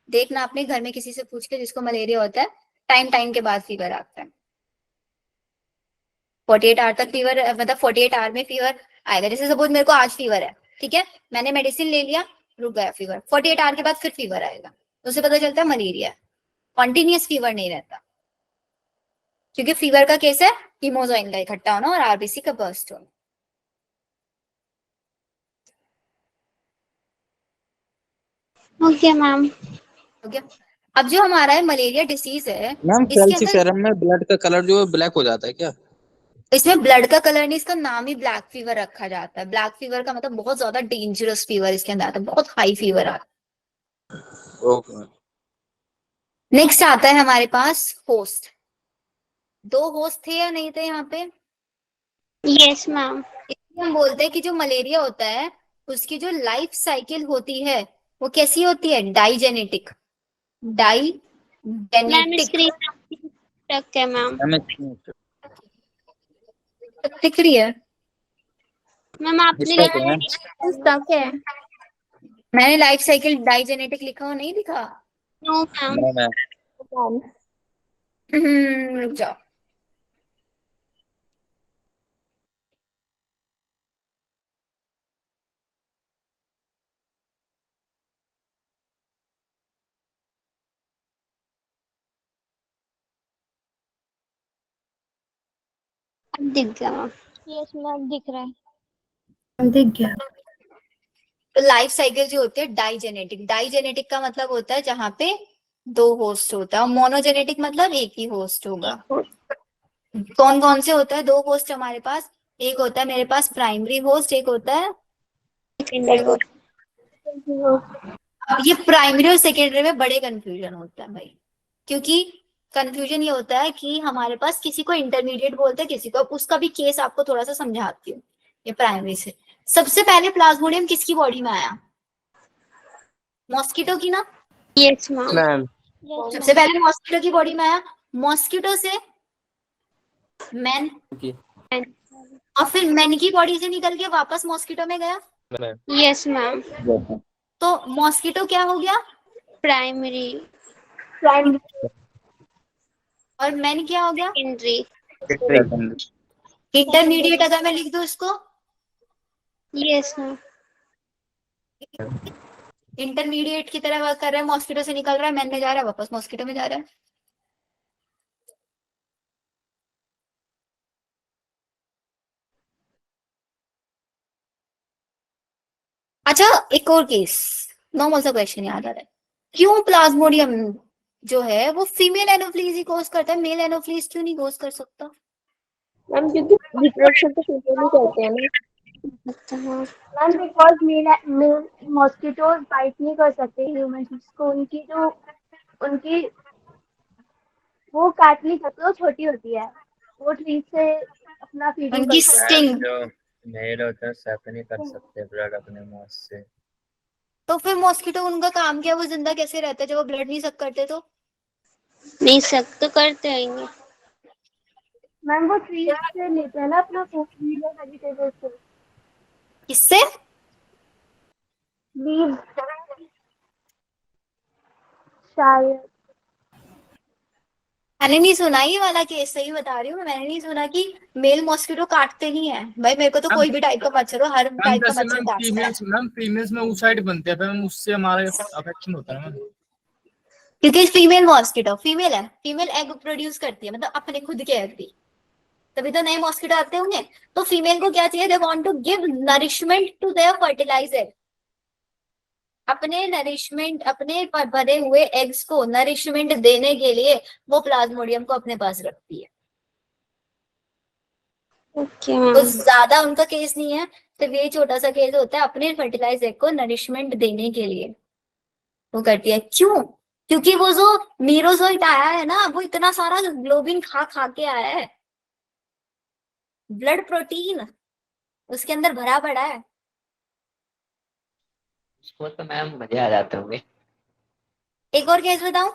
देखना अपने घर में किसी से पूछ के जिसको मलेरिया होता है, टाइम टाइम के बाद फीवर आता है। 48 आवर तक फीवर, मतलब 48 आवर में फीवर आएगा। जैसे सपोज मेरे को आज फीवर है, ठीक है, मैंने मेडिसिन ले लिया, रुक गया फीवर, 48 आवर के बाद फिर फीवर आएगा, तो उसे पता चलता है मलेरिया। कॉन्टिन्यूस फीवर नहीं रहता, क्योंकि फीवर का केस है हीमोजोइन का इकट्ठा होना और आरबीसी का बर्स्ट होना। Okay ma'am. ओके, अब जो हमारा है मलेरिया डिसीज है, मैम इसके अंदर फेल्सीफेरम में ब्लड का कलर जो है ब्लैक हो जाता है क्या? इसमें ब्लड का कलर नहीं, इसका नाम ही ब्लैक फीवर रखा जाता है। ब्लैक फीवर का मतलब बहुत ज्यादा डेंजरस फीवर इसके अंदर आता है, बहुत हाई फीवर आता है। ओके। नेक्स्ट आता है हमारे पास होस्ट। दो होस्ट थे या नहीं थे यहाँ पे? Yes ma'am. इसलिए हम बोलते हैं कि जो मलेरिया होता है उसकी जो लाइफ साइकिल होती है वो कैसी होती है? डाइजेनेटिक। मैम डाइजेनेटिक स्क्रीन तक है मैम। दिख रही है? मैम आपने इसका लिखा क्या है? स्टक है। मैंने लाइफ साइकिल डाइजेनेटिक लिखा हो, नहीं लिखा? No ma'am. No ma'am. रुक जाओ। अब दिख गया मैम। यस मैम दिख रहा है। दिख गया। तो लाइफ साइकिल जो होती है डाइजेनेटिक, डाइजेनेटिक का मतलब होता है जहां पे दो होस्ट होता है, और मोनोजेनेटिक मतलब एक ही होस्ट होगा। कौन कौन से होता है दो होस्ट हमारे पास? एक होता है मेरे पास प्राइमरी होस्ट, एक होता है अब ये प्राइमरी और सेकेंडरी में बड़े कंफ्यूजन होता है भाई, क्योंकि कंफ्यूजन ये होता है कि हमारे पास किसी को इंटरमीडिएट बोलते हैं, किसी को, उसका भी केस आपको थोड़ा सा समझाती हूँ। ये प्राइमरी से सबसे पहले प्लाज्मोडियम किसकी बॉडी में आया? मॉस्किटो की ना? Yes ma'am. मैम सबसे पहले मॉस्किटो की बॉडी में आया, मॉस्किटो से मैन, और फिर मैन की बॉडी से निकल के वापस मॉस्किटो में गया। Yes ma'am. तो मॉस्किटो क्या हो गया? प्राइमरी। और मैन क्या हो गया? सेकेंडरी। इंटरमीडिएट अगर मैं लिख दूं इसको, यस मैम। इंटरमीडिएट की तरह वर्क कर रहा है, मॉस्किटो से निकल रहा है, मैन में जा रहा है, वापस मॉस्किटो में जा रहा है। अच्छा, एक और केस, नॉर्मल सा क्वेश्चन याद आ रहा है, क्यों प्लाज्मोडियम जो है वो फीमेल एनोफ्लीज ही कोज करता है, मेल एनोफ्लीज क्यों नहीं कोज कर सकता? मैम क्योंकि रिप्रोडक्शन तो फीमेल ही करते हैं ना। Ma'am because male mosquitoes bite नहीं कर सकते ह्यूमंस को, उनकी वो काट नहीं सकते, वो छोटी होती है, वो ट्री से अपना फीडिंग उनकी करते हैं। स्टिंग, जो मेल होता है सक नहीं कर सकते ब्लड अपने मुंह से। तो फिर मॉस्किटो उनका काम क्या है, वो जिंदा कैसे रहते हैं जब वो ब्लड नहीं सक करते? तो नहीं सक तो करते रहेंगे। मैम वो ट्री से लेते हैं ना अपना फूड और वेजिटेबल्स से, किससे? लीव शायद। मैंने नहीं सुना ये वाला केस, सही बता रही हूँ, मैंने नहीं सुना कि मेल मॉस्किटो काटते नहीं है। भाई मेरे को तो कोई भी टाइप का मच्छर हो, हर मैम टाइप का जैसे मच्छर काटता है, फीमेल्स में oocyte बनते हैं, मैम उससे हमारा अफेक्शन होता है मैम। क्योंकि फीमेल मॉस्किटो फीमेल है, फीमेल एग प्रोड्यूस करती है, मतलब अपने खुद के एग भी, तभी तो नए मॉस्किटो आते होंगे। तो फीमेल को क्या चाहिए? They want to give nourishment to their fertiliser, अपने नरिशमेंट, अपने भरे हुए एग्स को नरिशमेंट देने के लिए वो प्लाज्मोडियम को अपने पास रखती है। ओके तो मैम। ज्यादा उनका केस नहीं है, सिर्फ ये छोटा सा केस होता है, अपने फर्टिलाइज एग को नरिशमेंट देने के लिए वो करती है। क्यों? क्योंकि वो जो मीरोजोइट आया है ना, वो इतना सारा ग्लोबिन खा खा के आया है, ब्लड प्रोटीन उसके अंदर भरा पड़ा है। उसको तो मैम मजे आ जाते होंगे। एक और केस बताऊं?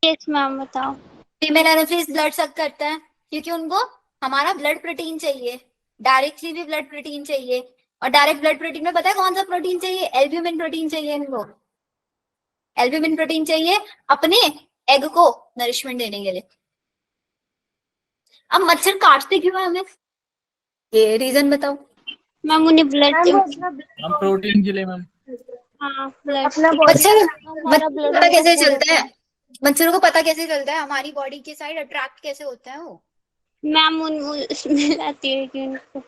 यस मैम बताओ। फीमेल एनोफिस ब्लड सक करता है क्योंकि उनको हमारा ब्लड प्रोटीन चाहिए, डायरेक्टली भी ब्लड प्रोटीन चाहिए, और डायरेक्ट ब्लड प्रोटीन में पता है कौन सा प्रोटीन चाहिए? एल्ब्यूमिन प्रोटीन चाहिए इनको, एल्ब्यूमिन प्रोटीन चाहिए अपने एग को नरिशमेंट देने के लिए। अब मच्छर काटते क्यों है हमें, ये रीजन बताओ। मैम उन्हें ब्लड मैम वो अपना हम प्रोटीन के लिए मैम। हाँ ब्लड अपना बॉडी मच्छर हमारा मच्छर blood पता कैसे वो चलता है? मच्छरों को पता कैसे चलता है हमारी बॉडी की साइड अट्रैक्ट कैसे होता है वो? मैम उन स्मेल आती है कि उनको।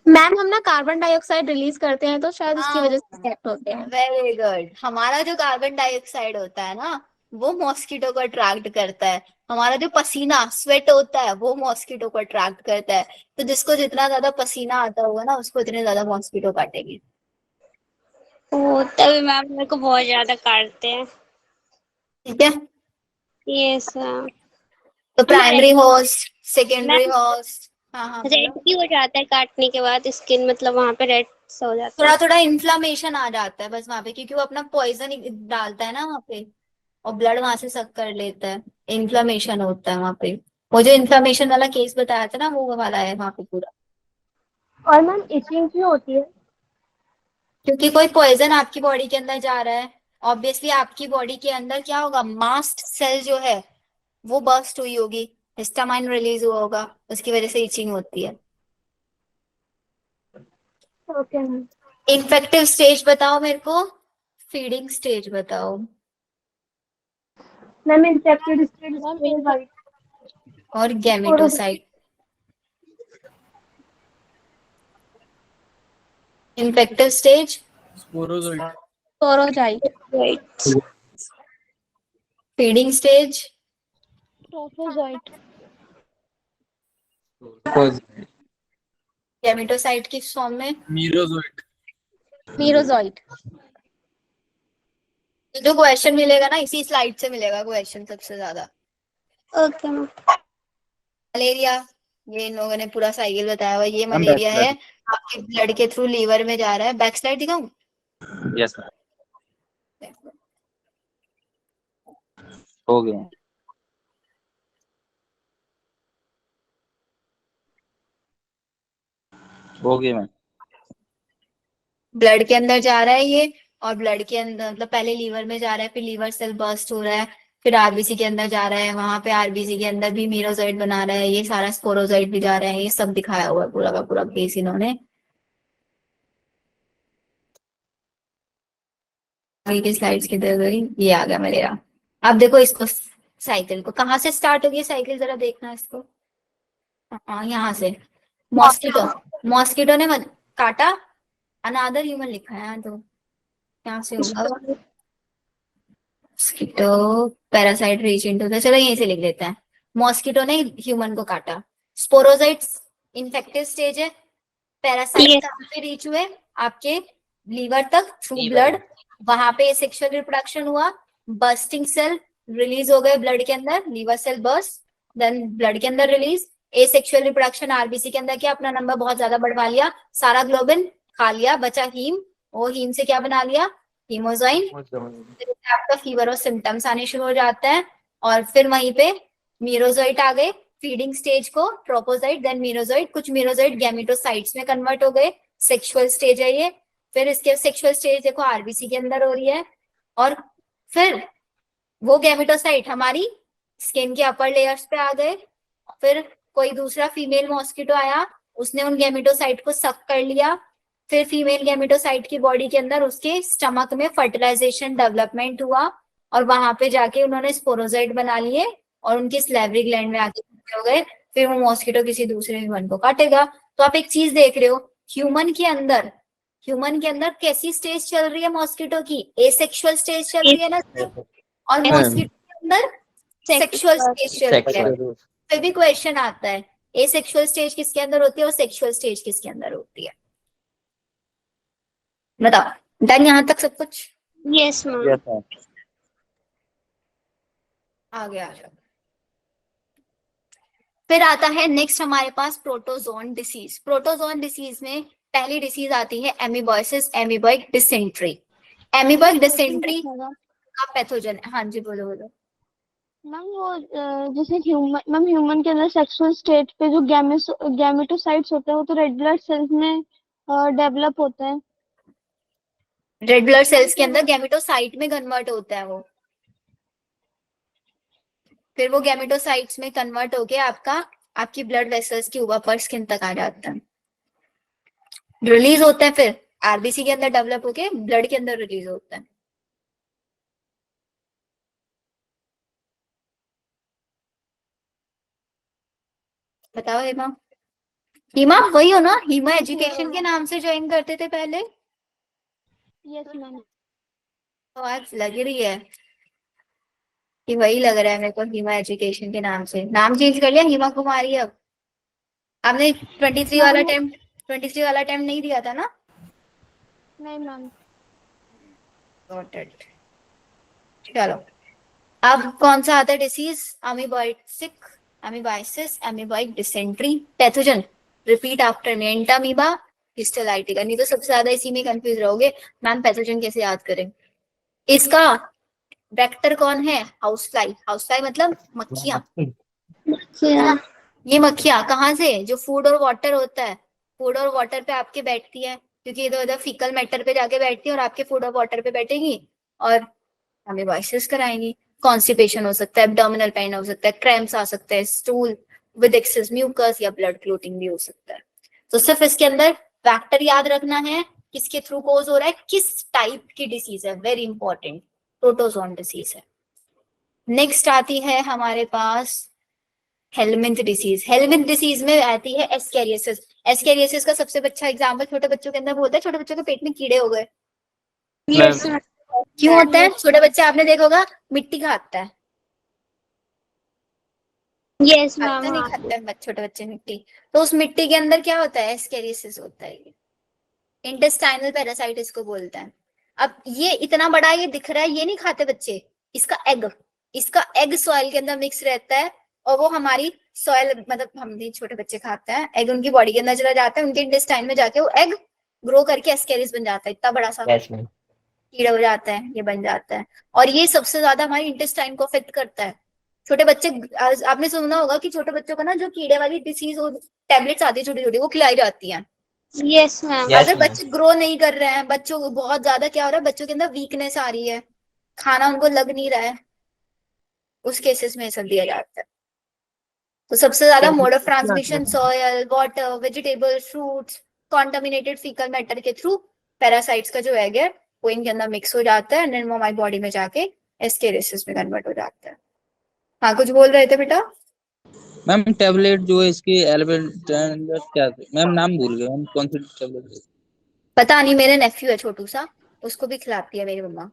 मैम हम ना कार्बन डाइऑक्साइड रिलीज करते हैं तो शायद उसकी वजह से अफेक्ट होते हैं। Very good. हमारा जो कार्बन डाइऑक्साइड होता है ना, वो मॉस्किटो को अट्रैक्ट करता है। हमारा जो पसीना स्वेट होता है वो मॉस्किटो को अट्रैक्ट करता है। तो जिसको जितना ज्यादा पसीना आता होगा ना, उसको इतने ज्यादा मॉस्किटो काटेगी। ओ तभी मैम मेरे को बहुत ज्यादा काटते हैं। ठीक है, यस मैम। तो primary host, secondary ma'am host, हाँ हाँ रेड बोलो। भी हो जाता है काटने के बाद, स्किन मतलब वहां पे रेड सा हो जाता थोड़ा है। थोड़ा इन्फ्लामेशन आ जाता है बस वहां पे, क्योंकि वो अपना पॉइजन डालता है ना वहां पे, और ब्लड वहां से सक कर लेता है, इन्फ्लामेशन होता है वहां पे। वो जो इन्फ्लामेशन वाला केस बताया था ना, वो वाला है वहां पे पूरा। और मैम इचिंग क्यों होती है? क्योंकि कोई पॉइजन आपकी बॉडी के अंदर जा रहा है। ऑब्वियसली आपकी बॉडी के अंदर क्या होगा, मास्ट सेल जो है वो बर्स्ट हुई होगी, हिस्टामाइन रिलीज हुआ होगा, उसकी वजह से इचिंग होती है। Okay ma'am. इन्फेक्टिव स्टेज बताओ मेरे को, फीडिंग स्टेज बताओ, मैम इंफेक्टेड स्टेज और gametocyte. Infective stage sporozoite. Sporozoite. Feeding stage gametocyte किस फॉर्म में? मीरोजोइट। मीरोजॉइट। जो क्वेश्चन मिलेगा ना, इसी स्लाइड से मिलेगा क्वेश्चन सबसे ज्यादा। Okay ma'am. मलेरिया ये इन लोगों ने पूरा साइकिल बताया हुआ। ये मलेरिया है, आपके ब्लड के थ्रू लीवर में जा रहा है। बैक स्लाइड दिखाऊं? यस हो गया। हो गया मैम। ब्लड के अंदर जा रहा है ये, और ब्लड के अंदर मतलब पहले लीवर में जा रहा है, फिर लीवर सेल बर्स्ट हो रहा है, फिर आरबीसी के अंदर जा रहा है, वहां पे आरबीसी के अंदर भी मीरोजाइट बना रहा है, ये सारा स्पोरोजाइट भी जा रहा है। ये सब दिखाया हुआ है पूरा का पूरा केस इन्होंने। आगे की स्लाइड्स किधर गई? ये आ गया मलेरिया। अब देखो इसको, साइकिल को कहाँ से स्टार्ट होगी साइकिल, जरा देखना इसको। हाँ, यहाँ से। मॉस्किटो, मॉस्किटो ने काटा, अनादर ह्यूमन लिखा है यहाँ तो, यहाँ से होगा। Mosquito parasite reach into the, चलो यहीं से लिख लेते हैं। मॉस्किटो ने ह्यूमन को काटा। स्पोरोजाइट्स इन्फेक्टिव स्टेज है। Parasite Yes. कहाँ पे रीच हुए? आपके लीवर तक थ्रू Liver. ब्लड, वहां पे सेक्सुअल रिप्रोडक्शन हुआ, बर्स्टिंग सेल रिलीज हो गए ब्लड के अंदर, liver cell burst, then blood के अंदर रिलीज, एसेक्सुअल रिप्रोडक्शन आरबीसी के अंदर, क्या अपना नंबर बहुत ज्यादा बढ़वा लिया, सारा ग्लोबिन खा लिया, बचा हीम, वो हीम से क्या बना लिया? हीमोजाइन। आपका फीवर और सिम्टम्स आने शुरू हो जाते हैं, और फिर वहीं पे मीरोजोइट आ गए फीडिंग स्टेज को, ट्रोपोजाइट देन मीरोजोइट, कुछ मीरोजोइट गैमेटोसाइट्स में कन्वर्ट हो गए, सेक्सुअल स्टेज है ये। फिर इसके सेक्सुअल स्टेज देखो आरबीसी के अंदर हो रही है, और फिर वो गैमेटोसाइट हमारी स्किन के अपर लेयर्स पे आ गए, फिर कोई दूसरा फीमेल मॉस्किटो आया, उसने उन गैमेटोसाइट को सक कर लिया, फिर फीमेल गैमेटोसाइट की बॉडी के अंदर उसके स्टमक में फर्टिलाइजेशन डेवलपमेंट हुआ, और वहां पे जाके उन्होंने स्पोरोजाइट बना लिए और उनकी स्लैवरी ग्लैंड में आके हो गए, फिर वो मॉस्किटो किसी दूसरे ह्यूमन को काटेगा। तो आप एक चीज देख रहे हो, ह्यूमन के अंदर कैसी स्टेज चल रही है मॉस्किटो की? एसेक्सुअल स्टेज चल रही है ना, और मॉस्किटो के अंदर सेक्सुअल स्टेज चल रही है। फिर भी क्वेश्चन आता है, एसेक्सुअल स्टेज किसके अंदर होती है और सेक्सुअल स्टेज किसके अंदर होती है? बताओ। डन यहाँ तक सब कुछ? Yes, ma'am. Yes ma'am. आगे आ जाओ। फिर आता है नेक्स्ट हमारे पास प्रोटोजोन डिसीज। प्रोटोजोन डिसीज में पहली डिसीज आती है एमीबॉयसिस, एमीबॉइक डिसेंट्री। एमीबॉइक डिसेंट्री का पैथोजन, हाँ जी बोलो बोलो। मैम वो जैसे ह्यूमन के अंदर सेक्सुअल स्टेट पे जो गैमेटोसाइट्स होते हैं वो तो रेड ब्लड सेल्स में डेवलप होते हैं। रेड ब्लड सेल्स के अंदर गैमेटोसाइट में कन्वर्ट होता है वो, फिर वो गैमेटोसाइट्स में कन्वर्ट होके आपकी ब्लड वेसल्स की ऊपर स्किन तक आ जाता है, रिलीज होता है, फिर आरबीसी के अंदर डेवलप होके ब्लड के अंदर रिलीज होता है। बताओ हिमा। हिमा वही हो ना, हिमा एजुकेशन के नाम से ज्वाइन करते थे पहले? Yes ma'am. तो आज लग रही है कि वही लग रहा है मेरे को, हिमा एजुकेशन के नाम से। नाम चेंज कर लिया हिमा कुमारी अब? आपने 23 वाला अटेम्प्ट नहीं दिया था ना? नहीं मैम। Noted. चलो, अब कौन सा आता है disease? Amoebiasis, amoebiasis, amoebic dysentery. Pathogen repeat after me, entamoeba, histolytica. नहीं तो सबसे ज्यादा इसी में कंफ्यूज रहोगे, मैम पैथोजन कैसे याद करें? इसका वेक्टर कौन है? House fly. हाउस फ्लाई मतलब मक्खियां, है ना? ये मक्खियां कहाँ से? जो फूड और वाटर होता है, फूड और वाटर पे आपके बैठती है, क्योंकि इधर उधर फीकल मैटर पे जाके बैठती है और आपके फूड और वाटर पे बैठेगी और अमीबाइसिस कराएंगी। कॉन्स्टिपेशन हो सकता है, एब्डोमिनल पेन हो सकता है, क्रैम्प्स आ सकता है, स्टूल विद एक्सेस म्यूकस या ब्लड क्लोटिंग भी हो सकता है। तो सिर्फ इसके अंदर फैक्टर याद रखना है, किसके थ्रू कोज हो रहा है, किस टाइप की डिसीज है, वेरी इंपॉर्टेंट, प्रोटोजोन डिसीज है। नेक्स्ट आती है हमारे पास हेलमिंथ डिसीज। हेलमिंथ डिसीज में आती है एस्केरियोसिस। एस्केरियोसिस का सबसे अच्छा एग्जांपल छोटे बच्चों के अंदर होता है, छोटे बच्चों के पेट में कीड़े हो गए। Yes, ma'am. क्यों होता है? छोटे बच्चे आपने देखा होगा मिट्टी खाता है, Yes, खाता ma'am. नहीं खाता है छोटे बच्चे मिट्टी, तो उस मिट्टी के अंदर क्या होता है? एस्केरियोसिस होता है। इंटेस्टाइनल पैरासाइट इसको बोलते हैं। अब ये इतना बड़ा ये दिख रहा है, ये नहीं खाते बच्चे, इसका एग सॉइल के अंदर मिक्स रहता है और वो हमारी सॉइल मतलब हम भी छोटे बच्चे खाते हैं, एग उनकी बॉडी के अंदर चला जाता है, उनके इंटेस्टाइन में जाके वो एग ग्रो करके एस्केरिस बन जाता है, इतना बड़ा सा यस मैम। कीड़ा हो जाता है, ये बन जाता है। और ये सबसे ज्यादा हमारे इंटेस्टाइन को अफेक्ट करता है। छोटे बच्चे, आपने सुना होगा कि छोटे बच्चों को ना जो कीड़े वाली डिसीज और टैबलेट्स आती है छोटी छोटी, वो खिलाई जाती हैं। Yes ma'am. Yes, अगर ma'am. बच्चे ग्रो नहीं कर रहे हैं, बच्चों को बहुत ज्यादा क्या हो रहा है, बच्चों के अंदर वीकनेस आ रही है, खाना उनको लग नहीं रहा है, उस केसेस में ये सब दिया जाता है। तो सबसे ज्यादा mode of transmission soil, water, vegetable, fruits, contaminated faecal matter के थ्रू पैरासाइट्स का जो एग है वो इनके अंदर मिक्स हो जाता है एंड देन वो हमारी बॉडी में जाके एस्केरिसिस में कन्वर्ट हो जाता है। हाँ कुछ बोल रहे थे बेटा? मैम टेबलेट जो है इसकी एल्बेंडाजोल क्या थी? मैम नाम भूल गए मैम, कौन सी टेबलेट? पता नहीं, मेरे नेफ्यू है छोटू सा, उसको भी खिलाती है मेरी मम्मा।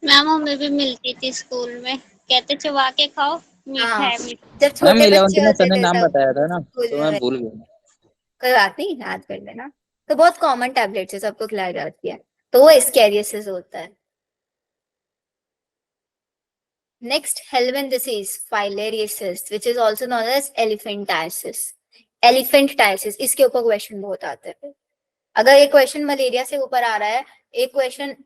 मैम हमें भी मिलती थी स्कूल में, कहते चबा के खाओ, मीठा हाँ, है मीठा। जब मैम छोटे 11th बच्चे में होते सर ने थे नाम तब बताया था ना, स्कूल तो में मैं भूल गया। कोई बात नहीं, याद कर लेना। तो बहुत कॉमन टैबलेट है, सबको खिलाई जाती है, तो वो एस्केरियसिस होता है। Next, helminth disease filariasis which is also known as elephantiasis. Elephantiasis, इसके ऊपर क्वेश्चन बहुत आते हैं। अगर एक क्वेश्चन मलेरिया से ऊपर आ रहा है, एक क्वेश्चन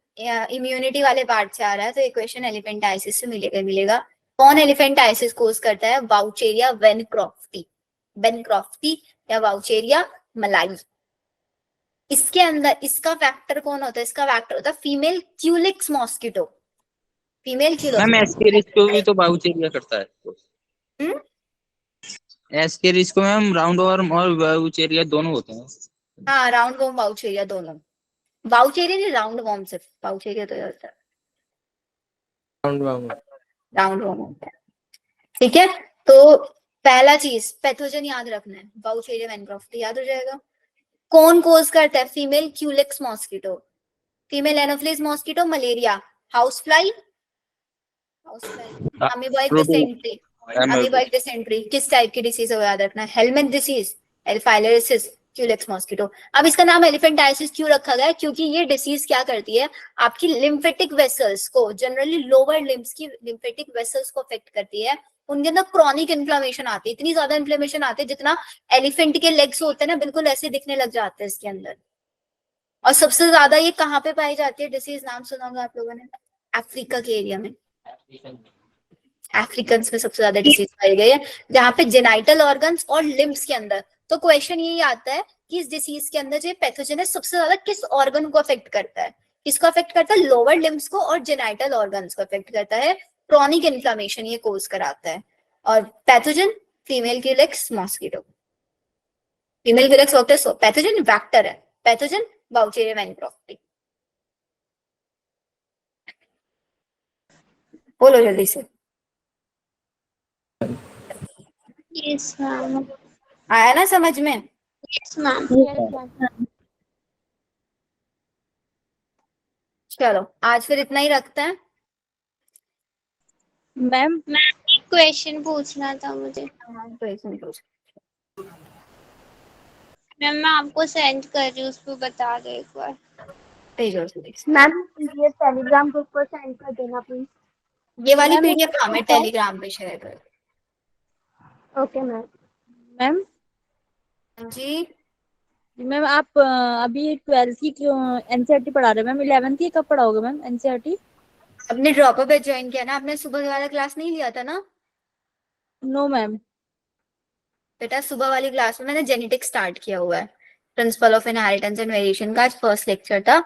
इम्यूनिटी वाले पार्ट से आ रहा है, तो एक क्वेश्चन एलिफेंटाइसिस से मिलेगा। कौन एलिफेंटाइसिस कोज करता है? वाउचेरिया वेनक्रॉफ्टी, वेनक्रॉफ्टी या वाउचेरिया मलाई। इसके अंदर इसका फैक्टर कौन होता है? इसका फैक्टर होता है female culex mosquito. Female ma'am Ascaris को भी तो बाउचेरिया करता है। एस्केरिस को मैम राउंड वर्म और बाउचेरिया दोनों होते हैं। हाँ, राउंड वॉर्म वाउचेरिया दोनों। वाउचेरिया नहीं, राउंड वॉर्म सिर्फ, वाउचेरिया तो होता है राउंड वॉर्म होता है। ठीक है, तो पहला चीज पैथोजन याद रखना है, वाउचेरिया वेनक्रॉफ्टी याद हो जाएगा। कौन कोज करता है? Female culex mosquito, female anopheles mosquito, malaria, house fly, amoebic dysentery. Amoebic dysentery किस टाइप की डिसीज है वो याद रखना है? Helminth disease, filariasis, culex mosquito. अब इसका नाम एलिफेंटाइसिस क्यों रखा गया है? क्योंकि ये डिसीज क्या करती है, आपकी लिम्फेटिक वेसल्स को, जनरली लोअर लिम्स की लिम्फेटिक वेसल्स को अफेक्ट करती है। उनके अंदर क्रॉनिक इन्फ्लेमेशन आती है, इतनी ज्यादा इन्फ्लेमेशन आती है जितना एलिफेंट के लेग्स होते हैं ना, बिल्कुल ऐसे दिखने लग जाते हैं इसके अंदर। और सबसे ज्यादा ये कहाँ पे पाई जाती है डिसीज? नाम सुना होगा आप लोगों ने, अफ्रीका के एरिया में, अफ्रीकन में सबसे ज्यादा डिसीज पाई गई है, जहाँ पे जेनाइटल ऑर्गन्स और लिम्स के अंदर। तो क्वेश्चन यही आता है कि इस डिसीज के अंदर जो पैथोजन है सबसे ज्यादा किस ऑर्गन को अफेक्ट करता है? किसको अफेक्ट करता है? लोअर लिम्स को और जेनाइटल ऑर्गन्स को अफेक्ट करता है। क्रॉनिक इन्फ्लेमेशन ये कोज कराता है। और pathogen female culex mosquito, female culex mosquito pathogen vector है, पैथोजन वाउचेरिया वेनक्रॉफ्टी। बोलो जल्दी से। Yes ma'am. आया ना समझ में? Yes ma'am. चलो आज फिर इतना ही रखते हैं। मैम एक क्वेश्चन पूछना था मुझे। मैम मैं आपको सेंड कर रही हूँ, उस पर बता दो एक बार। मैम ये टेलीग्राम ग्रुप पर सेंड कर देना प्लीज। ये वाली मैम, पीडीएफ हमें टेलीग्राम पे शेयर कर। Okay ma'am. मैम जी मैम आप अभी 12th की एनसीईआरटी पढ़ा रहे हैं मैम, 11th की कब पढ़ाओगे मैम एनसीईआरटी? अपने ड्रॉपर पे ज्वाइन किया ना आपने? सुबह वाला क्लास नहीं लिया था ना नो मैम। बेटा? सुबह वाली क्लास में मैंने जेनेटिक्स स्टार्ट किया हुआ है, principle of inheritance and variation का आज फर्स्ट लेक्चर था।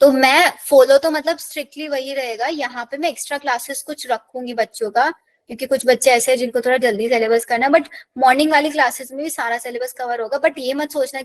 तो मैं फॉलो तो मतलब स्ट्रिक्टली वही रहेगा। यहाँ पे मैं एक्स्ट्रा क्लासेस कुछ रखूंगी बच्चों का, क्योंकि कुछ बच्चे ऐसे हैं जिनको थोड़ा जल्दी सिलेबस करना है, बट मॉर्निंग वाली क्लासेस में भी सारा सिलेबस कवर होगा। बट ये मत सोचना